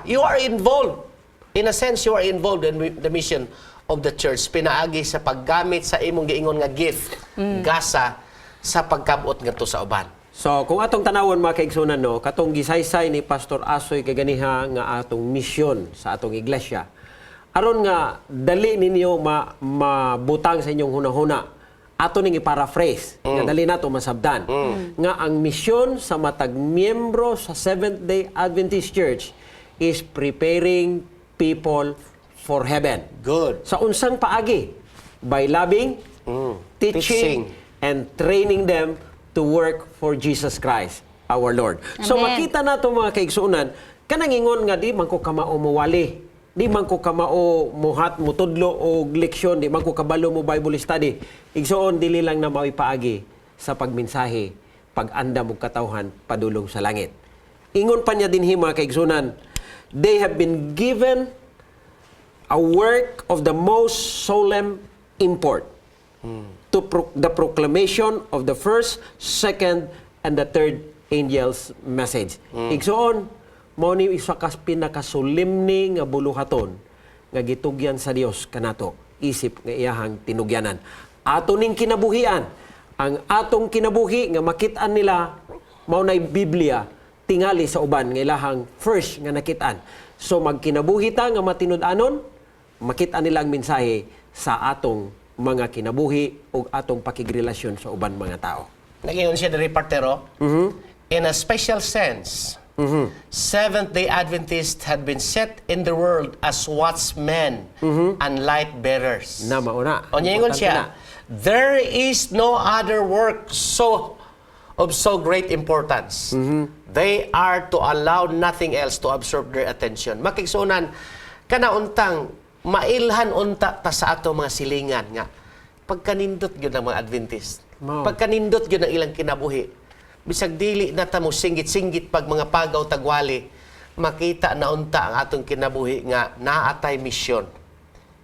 You are involved. In a sense, you are involved in the mission of the church. Pinaagi sa paggamit sa imong giingon nga gift, gasa sa pagkabot ngadto sa uban. So, kung atong tanawon mga kaigsunan, no, katong gisaysay ni Pastor Asoy kaganiha nga atong misyon sa atong iglesia. Aron nga dali ninyo mabutang sa inyong hunahuna. Ato ning i-paraphrase, nga dali nato masabdan. Nga ang misyon sa matag miyembro sa Seventh-day Adventist Church is preparing people for heaven. Good. Sa unsang paagi? By loving, teaching, and training them to work for Jesus Christ, our Lord. Amen. So makita nato mga kaigsuonan, kanang ingon nga di man ko kamao muwali, di man ko kamao muhat mutudlo og leksyon, di man ko kabalo mo Bible study. Igsuon dili lang na mao'y paagi sa pagmensahe, pag-andam og katawhan padulong sa langit. Ingon pa niya dinhi mga kaigsuonan, they have been given a work of the most solemn import. To the proclamation of the first, second, and the third angel's message. Igsoon, mao ni isa ka pinakasolemne nga buluhaton nga gitugyan sa Dios kanato isip nga iyahang tinugyanan. Ato ning kinabuhian, ang atong kinabuhi nga makit-an nila mao nay Biblia tingali sa uban nga ilahang first nga nakit-an. So magkinabuhi ta nga matinud-anon, makit-an nila ang mensahe sa atong mga kinabuhi o atong pakigrelasyon sa uban mga tao. Nag-iyon siya na reportero. In a special sense, Seventh-day Adventists had been set in the world as watchmen and light bearers. Na mauna. O niya siya, there is no other work of so great importance. They are to allow nothing else to absorb their attention. Makigsunan, kanauntang mailhan unta ta sa ato mga silingan nga pagkanindot gyud ang mga Adventist. Pagkanindot gyud ang ilang kinabuhi. Bisag dili na ta mo singgit-singgit pag mga pagaw tagwali, makita na unta ang atong kinabuhi nga naatay misyon.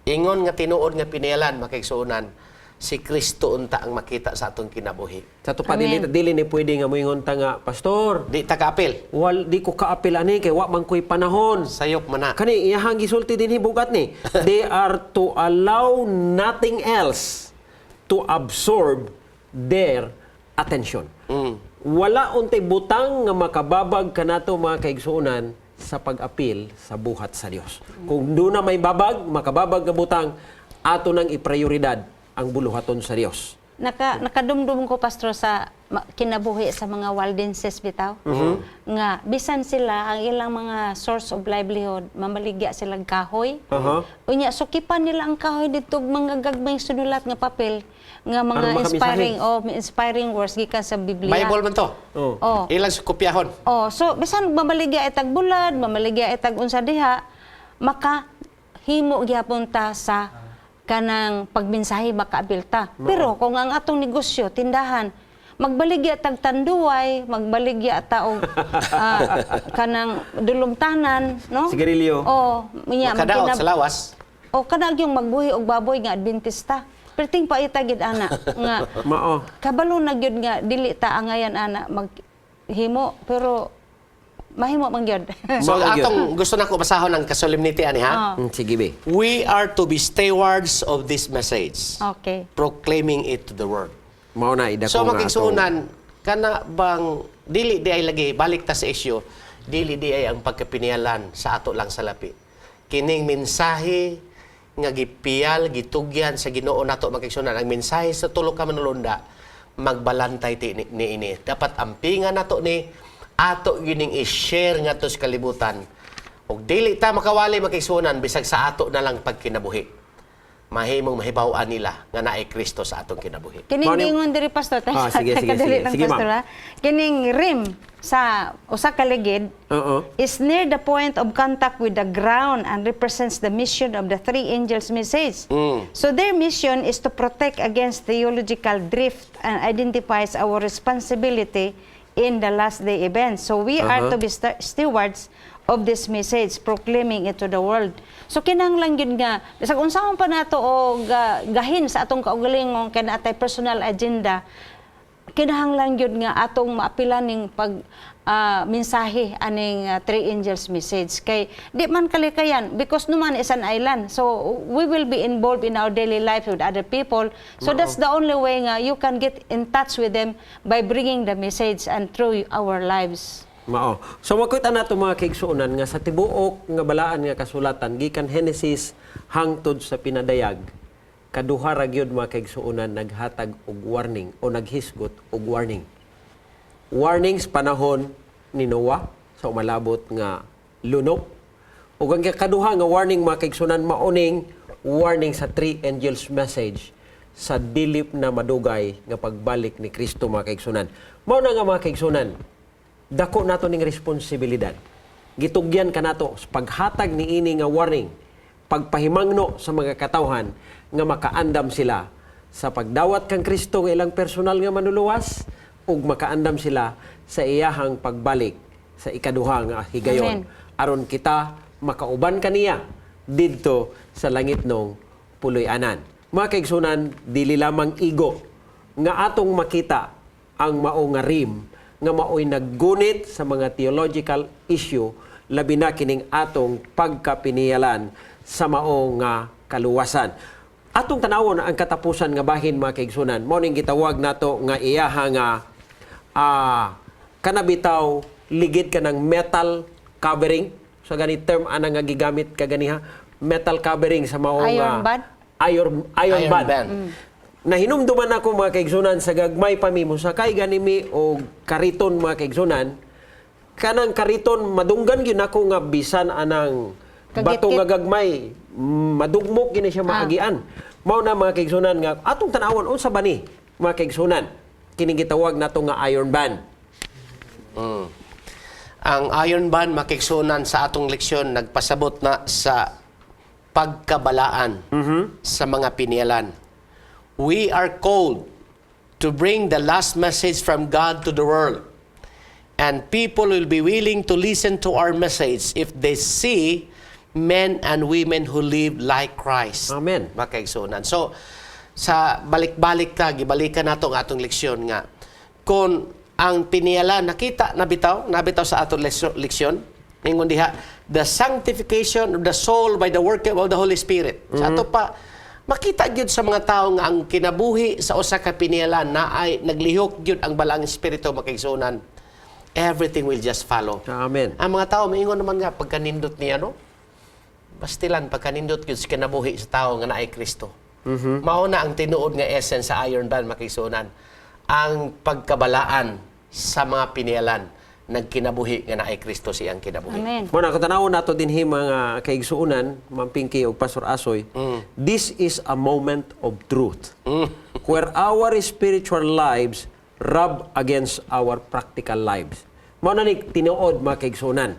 Ingon nga tinuod nga pinialan makaigsuonan si Kristo unta ang makita sa atong kinabuhi. Sa to pa Amen. dili ni pwede nga moingon ta nga, Pastor, Di ta kaapil. di ko kaapil ani kay wa man ko'y panahon. Sayop man na. Kani iyahang gisulti din hibugat ni. They are to allow nothing else to absorb their attention. Wala untay butang nga makababag kanato mga kaigsuonan sa pag-apil sa buhat sa Dios. Kung doon na may babag, makababag nga butang, ato nang iprioridad ang buluhaton sa Dios. Nakadumdum ko, Pastor, sa kinabuhi sa mga Waldenses bitaw. Nga, bisan sila, ang ilang mga source of livelihood, mamaligya silang kahoy. Unya, sukipan nila ang kahoy dito, mga gagmay sunulat nga papel, nga mga inspiring words gikan sa Biblia. Bible man to. Oh. Ilang kopyahon. So, bisan mamaligya itag bulad, mamaligya itag unsa diha, makahimo gyapon ta sa kanang pagmensahe makaabilta. Pero kung ang atong negosyo, tindahan, magbaligya tag tanduay, magbaligya ta og kanang dulumtanan, no? Sigarilyo. Makadaot sa lawas. Kanang yung magbuhi og baboy nga Adventista. Perting pa itagid ana nga Mao. kabalo na gyud nga dili ta angayan ana maghimo pero mahimo man gyud. So atong gusto nako basahon ang kasolemnity ani ha. Sige be. We are to be stewards of this message. Okay. Proclaiming it to the world. Mao na idako So nga makigsuunan kana bang dili di ay lagi balik ta sa issue, dili di ay ang pagkapinialan sa ato lang sa lapi. Kining mensahe nga gipiyal gitugyan sa Ginoo nato makigsuunan ang mensahe sa tulo ka manulunda magbalantay ni ini. Dapat ampingan nato ni ato gining i-share nga to sa kalibutan. Og dili ta makawali makigsuunan bisag sa ato na lang pagkinabuhi. Mahimong mahibaw-an nila nga naay Kristo sa atong kinabuhi. Kining giingon diri Pastor, sige. kadali lang Sige, Pastor. ma'am. Kining rim sa usa ka ligid Oo. is near the point of contact with the ground and represents the mission of the three angels' message. So their mission is to protect against theological drift and identifies our responsibility in the last day events. So we are to be stewards of this message, proclaiming it to the world. So kinahanglan gyud nga bisag unsaon pa nato og gahin sa atong kaugalingong kanatay personal agenda, kinahanglan gyud nga atong maapilan ning pag mensahe aning three angels message kay di man kalikayan because naman is an island, so we will be involved in our daily life with other people, so that's the only way nga you can get in touch with them by bringing the message and through our lives. Mao. So makita nato mga kaigsuonan nga sa tibuok nga balaan nga kasulatan gikan Genesis hangtod sa pinadayag, kaduha ra gyud mga kaigsuonan naghatag og warning o naghisgot og warning. Warnings panahon ni Noah sa umalabot nga lunok. Ug ang kaduha nga warning mga kaigsuonan maoning warning sa three angels message sa dilip na madugay nga pagbalik ni Kristo mga kaigsuonan. Mao na nga mga kaigsuonan, dako nato ning responsibilidad. Gitugyan kanato sa paghatag ni ini nga warning, pagpahimangno sa mga katawhan nga makaandam sila sa pagdawat kang Kristo nga ilang personal nga manuluwas ug makaandam sila sa iyahang pagbalik sa ikaduha nga higayon. Aron kita makauban kaniya didto sa langit nong puloy-anan. Mga kaigsunan, dili lamang igo nga atong makita ang mao nga rim nga maoy naggunit sa mga theological issue labi na kining atong pagkapiniyalan sa mao nga kaluwasan. Atong tanawon ang katapusan nga bahin mga kaigsunan. Mao ning gitawag nato nga iyaha nga kanabitaw ligid ka ng metal covering. So gani term ana nga gigamit kaganiha, metal covering sa mao nga iron band. Nahinumduman ako mga kaigsunan sa gagmay pamimo sakay ganimi o kariton mga kaigsunan. Kanang kariton madunggan gyud nako nga bisan anang bato nga gagmay madugmok gini siya maagian. Mao na mga kaigsunan nga atong tanawon unsa ba ni mga kaigsunan kining gitawag nato nga iron band. Ang iron band makigsunan sa atong leksyon nagpasabot na sa pagkabalaan sa mga pinialan. We are called to bring the last message from God to the world. And people will be willing to listen to our message if they see men and women who live like Christ. Amen. Makaigsunan. So, sa balik-balik ta gibalikan nato ang atong leksyon nga kung ang piniala nakita nabitaw sa atong leksyon ingon diha the sanctification of the soul by the work of the Holy Spirit. Sa ato pa makita gyud sa mga tawo nga ang kinabuhi sa usa ka piniala na ay naglihok gyud ang balang espiritu makaigsunan, everything will just follow. Amen. Ang mga tao maingon naman nga pagkanindot niya bastilan pagkanindot gyud sa kinabuhi sa tawo nga naay Kristo. Mao na ang tinuod nga essence sa Iron Band makisunan. Ang pagkabalaan sa mga pinialan nagkinabuhi nga naay Kristo siyang kinabuhi. Amen. Muna ko tanaw nato dinhi mga kaigsuonan, Ma'am Pinky ug Pastor Asoy. This is a moment of truth. Where our spiritual lives rub against our practical lives. Mao na ni tinuod mga kaigsuonan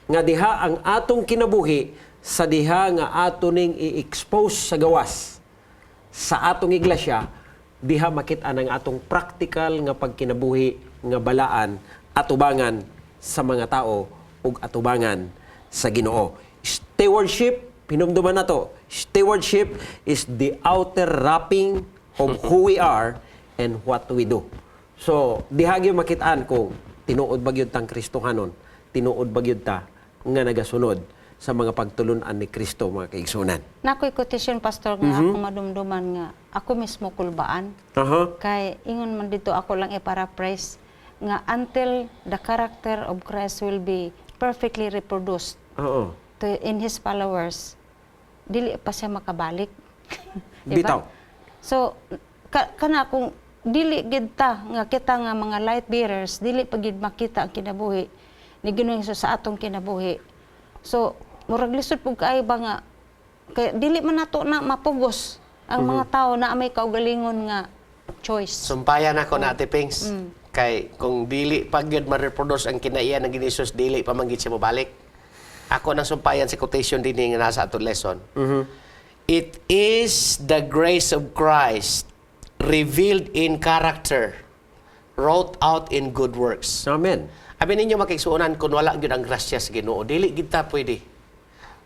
nga diha ang atong kinabuhi sa diha nga ato ning i-expose sa gawas sa atong iglesia, diha makita ng atong practical nga pagkinabuhi nga balaan atubangan sa mga tao ug atubangan sa Ginoo. Stewardship, pinumduman nato. Stewardship is the outer wrapping of who we are and what we do. So, diha gyud makitaan kung tinuod ba gyud tang Kristohanon, tinuod ba gyud ta nga nagasunod sa mga pagtulunan ni Kristo, mga kaigsunan. Nakoy quotation, Pastor, nga ako madumduman nga ako mismo kulbaan. Kay ingon man dito ako lang i-paraphrase nga until the character of Christ will be perfectly reproduced in His followers, dili pa siya makabalik. Bitaw. So, kana kung dili gid ta nga kita nga mga light bearers, dili pa gid makita ang kinabuhi ni Ginoong Hesus sa atong kinabuhi. So, murag lisod pug kaayo ba nga kay dili man nato na mapugos ang mga tao na may kaugalingon nga choice. Sumpayan ako na Ate Pings. Kay kung dili pagyud ma-reproduce ang kinaiya ng Ginoong dili pa man gid siya mobalik. Ako nang sumpayan si quotation din nga nasa atong lesson. It is the grace of Christ revealed in character, wrought out in good works. Amen. Abi ninyo makigsuonan kung wala gyud ang grasya sa Ginoo, dili gid ta pwede.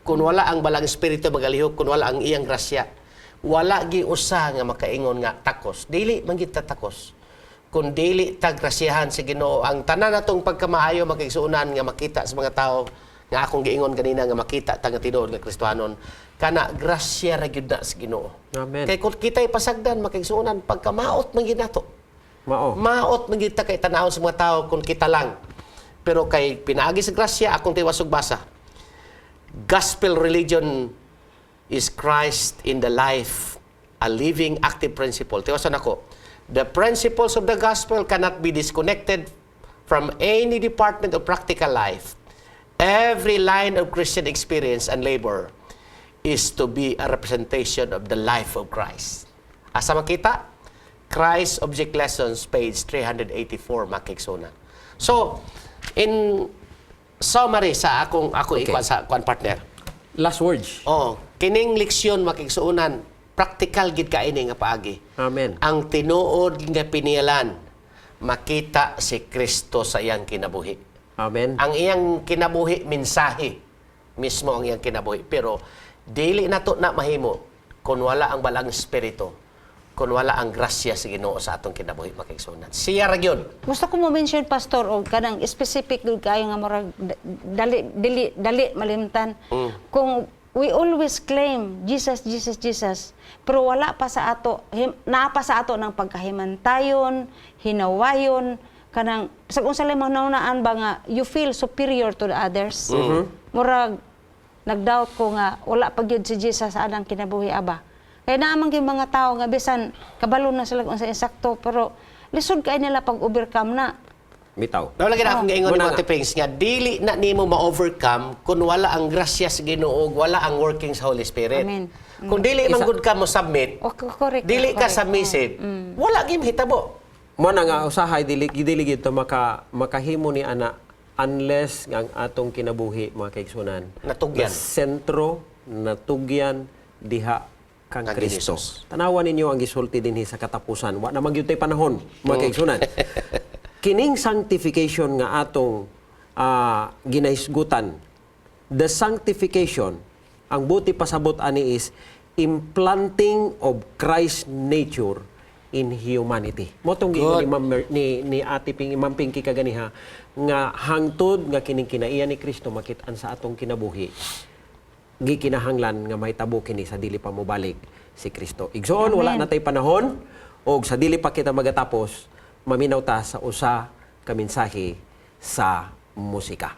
Kung wala ang balang espiritu magalihok, kung wala ang iyang grasya, wala gi usa nga makaingon nga takos. Dili man gid ta takos. Kung dili ta grasyahan sa Ginoo, ang tanan natong pagkamaayo makigsuonan nga makita sa mga tao nga akong giingon kanina nga makita ta nga tinuod nga Kristohanon, kana grasya ra gyud na sa Ginoo. Amen. Kay kung kita'y pasagdan makigsuonan pagkamaot man gid nato. Maot man gid ta kay tanawon sa mga tao kung kita lang. Pero kay pinaagi sa grasya akong tiwasog basa. Gospel religion is Christ in the life, a living, active principle. Tiwasan ako. The principles of the gospel cannot be disconnected from any department of practical life. Every line of Christian experience and labor is to be a representation of the life of Christ. Asa makita? Christ Object Lessons, page 384, makiksuna. So, in summary sa ako ikuan sa kuan partner. Last words. Kining leksyon makigsuunan practical gid kaini nga paagi. Amen. Ang tinuod nga pinialan makita si Kristo sa iyang kinabuhi. Amen. Ang iyang kinabuhi mensahe mismo ang iyang kinabuhi, pero dili nato na mahimo kung wala ang balang espiritu, kung wala ang grasya sa Ginoo sa atong kinabuhi makigsunan. Siya ra gyud. Gusto ko mo mention, Pastor, o kanang specific gud kayo nga murag dali malimtan. Kung we always claim Jesus, Jesus, Jesus, pero wala pa sa ato, naa pa sa ato ng pagkahimantayon, hinawayon, kanang sa kung sa limang naunaan ba nga you feel superior to the others. Murag nagdoubt ko nga wala pa gyud si Jesus sa anang kinabuhi aba. Kaya naamang yung mga tao nga bisan kabalo na sila kung sa insakto, pero lisod kay nila pag overcome na. Bitaw. Nawala gid akong giingon ni Ate Pings nga dili na nimo ma-overcome kung wala ang grasya sa Ginoo, wala ang working sa Holy Spirit. Amen. Kung dili man gud ka mo submit, Correct. dili ka submissive, wala gyud hitabo. Mo na nga usahay dili gid to makahimo ni ana unless ang atong kinabuhi mga kaigsunan Natugyan. sentro natugyan diha kang Kang Kristo. Jesus. Tanawan ninyo ang gisulti dinhi sa katapusan. Wa na magyud tay panahon mga kaigsunan. Kining sanctification nga atong ginahisgutan, the sanctification, ang buti pasabot ani is implanting of Christ nature in humanity. Motong Good. ni Ate Ping, Ma'am Pinky kaganiha, nga hangtod nga kining kinaiya ni Kristo makit-an sa atong kinabuhi. Gikinahanglan nga may tabo kini sa dili pa mobalik si Kristo. Igsoon, wala na tay panahon, o sa dili pa kita magatapos, maminaw ta sa usa ka mensahe sa musika.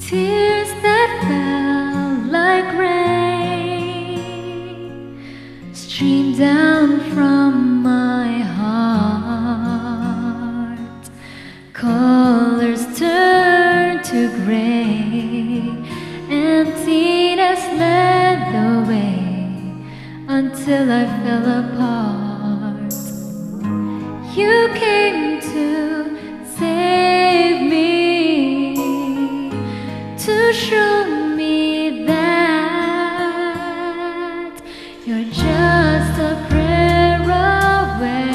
Tears that fell like rain stream down from my heart. Colors turn to gray, emptiness led the way until I fell apart. You came to save me, to show me that you're just a prayer away.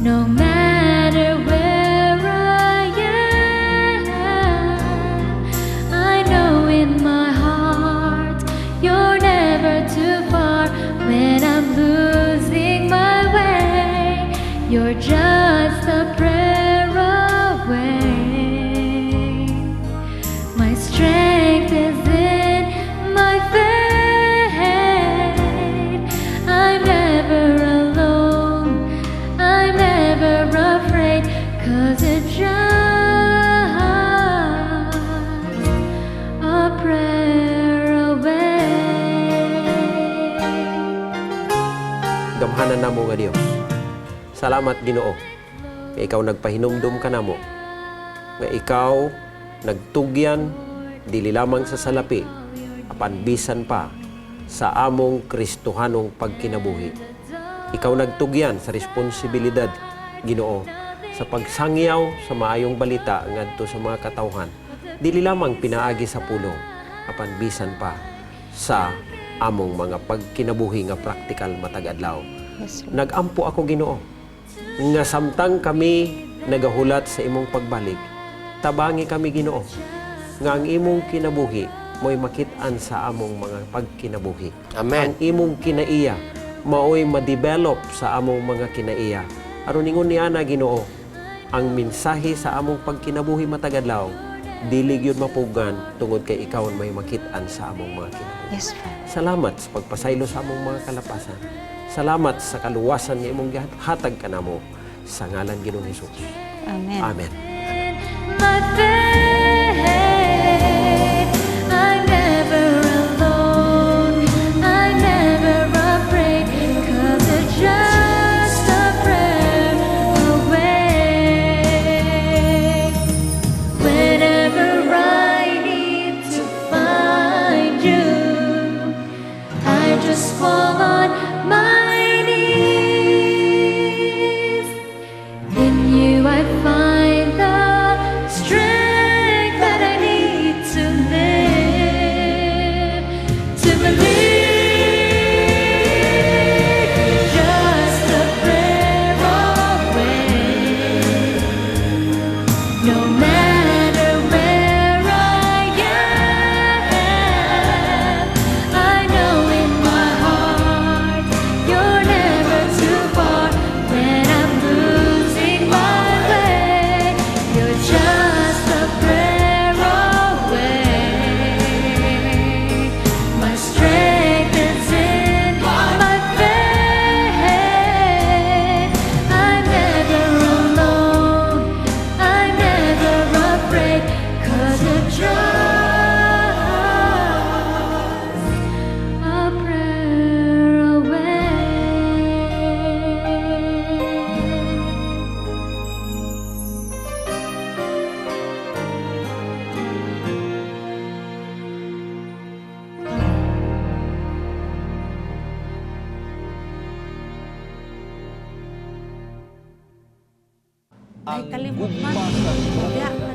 No matter where I am, I know in my heart you're never too far. When I'm losing my way, you're just a prayer away. My strength is in my faith. I'm never alone, I'm never afraid, 'cause it's just a prayer away. Gamhanan namo nga Dios. Salamat Ginoo. Nga ikaw nagpahinumdum ka namo. Nga ikaw nagtugyan dili lamang sa salapi apan bisan pa sa among Kristohanong pagkinabuhi. Ikaw nagtugyan sa responsibilidad Ginoo sa pagsangyaw sa maayong balita ngadto sa mga katawhan. Dili lamang pinaagi sa pulong apan bisan pa sa among mga pagkinabuhi nga praktikal matag adlaw. Yes, Lord. Nagampo ako Ginoo nga samtang kami nagahulat sa imong pagbalik, tabangi kami Ginoo nga ang imong kinabuhi mo'y makit-an sa among mga pagkinabuhi. Amen. Ang imong kinaiya mao'y ma-develop sa among mga kinaiya. Aron ningon ni ana Ginoo, ang mensahe sa among pagkinabuhi matag adlaw dili gyud mapugan tungod kay ikaw may makit-an sa among mga kinabuhi. Yes, Father. Salamat sa pagpasaylo sa among mga kalapasan. Salamat sa kaluwasan nga imong hatag kanamo sa ngalan Ginoong Hesus. Amen. Amen. My faith, I'm never alone, I'm never afraid, 'cause it's just a prayer away. Whenever I need to find you, I just fall on my knees. In you I find the strength that I need to live, to believe. Just a prayer away. No matter where I am, I know in my heart you're never too far. When I'm losing my way, you're just a prayer away. My strength is in my faith. I'm never alone, I'm never afraid, 'cause it's just a prayer away.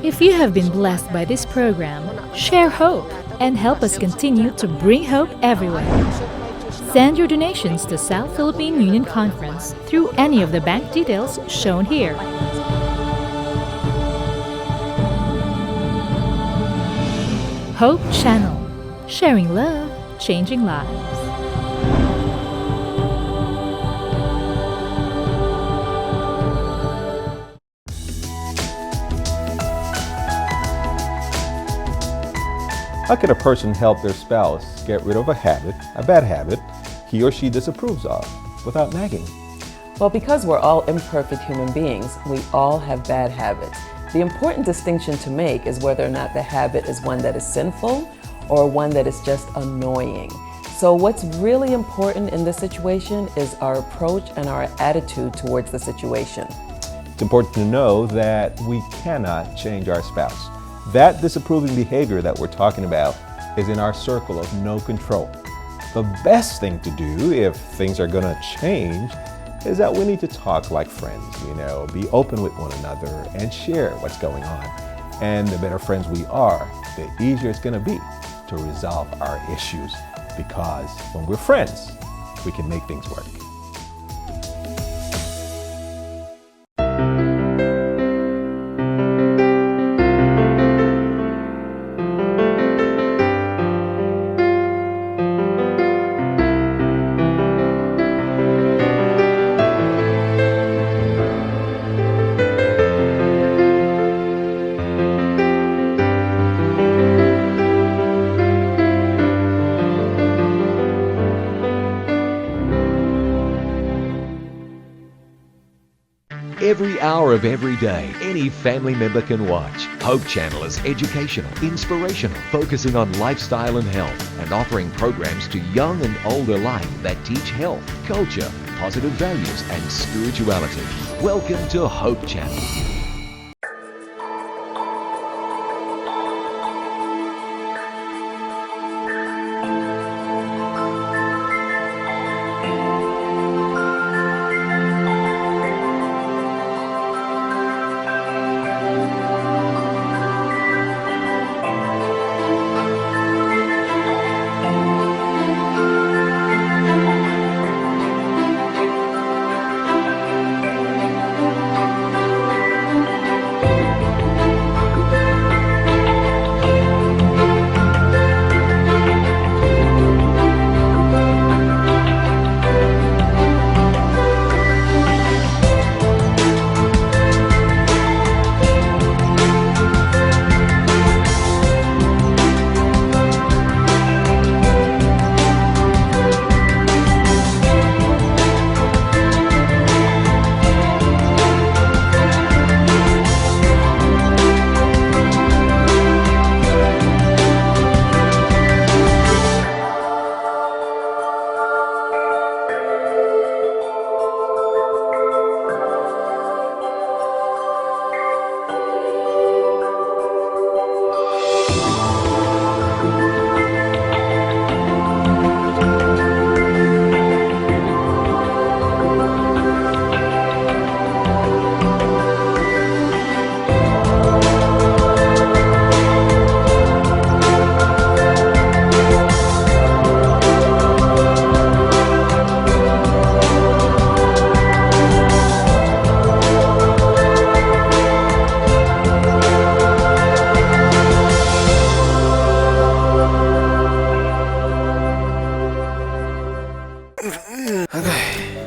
If you have been blessed by this program, share hope and help us continue to bring hope everywhere. Send your donations to South Philippine Union Conference through any of the bank details shown here. Hope Channel. Sharing love, changing lives. How can a person help their spouse get rid of a bad habit, he or she disapproves of, without nagging? Well, because we're all imperfect human beings, we all have bad habits. The important distinction to make is whether or not the habit is one that is sinful or one that is just annoying. So what's really important in this situation is our approach and our attitude towards the situation. It's important to know that we cannot change our spouse. That disapproving behavior that we're talking about is in our circle of no control. The best thing to do if things are going to change is that we need to talk like friends, be open with one another and share what's going on. And the better friends we are, the easier it's going to be to resolve our issues, because when we're friends, we can make things work. Every hour of every day, any family member can watch. Hope Channel is educational, inspirational, focusing on lifestyle and health, and offering programs to young and old alike that teach health, culture, positive values, and spirituality. Welcome to Hope Channel.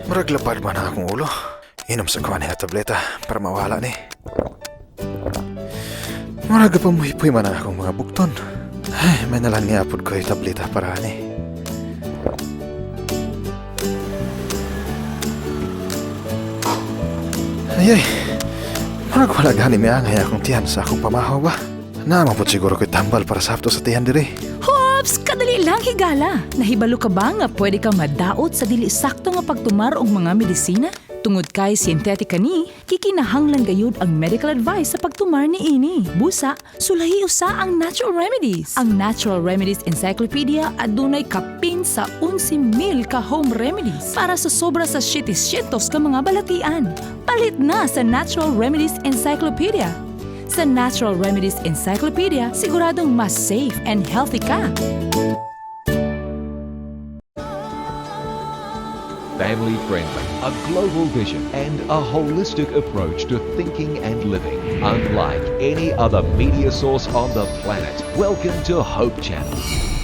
Maraglapad man akong ulo. Inom sa kuha niya tableta para mawala ni. Maraga pa muhipoy man akong mga bukton. Ay, may nalang niapod ko yung tableta para ni. Ay, marag wala gani may angay akong tiyan sa akong pamahaw ba? Naman po siguro ko'y tambal para sapto sa tiyan diri. Hops! Kadali lang higala. Nahibalo ka ba nga pwede kang madaot sa dili sakto nga pagtumar og mga medisina? Tungod kay sintetika ni, kikinahanglan gayud ang medical advice sa pagtumar ni ini. Busa, sulahi usa ang natural remedies. Ang Natural Remedies Encyclopedia adunay kapin sa 11,000 ka home remedies para sa sobra sa syetisyentos ka mga balatian. Palit na sa Natural Remedies Encyclopedia. Sa Natural Remedies Encyclopedia, siguradong mas safe and healthy ka. family-friendly, a global vision, and a holistic approach to thinking and living. Unlike any other media source on the planet, welcome to Hope Channel.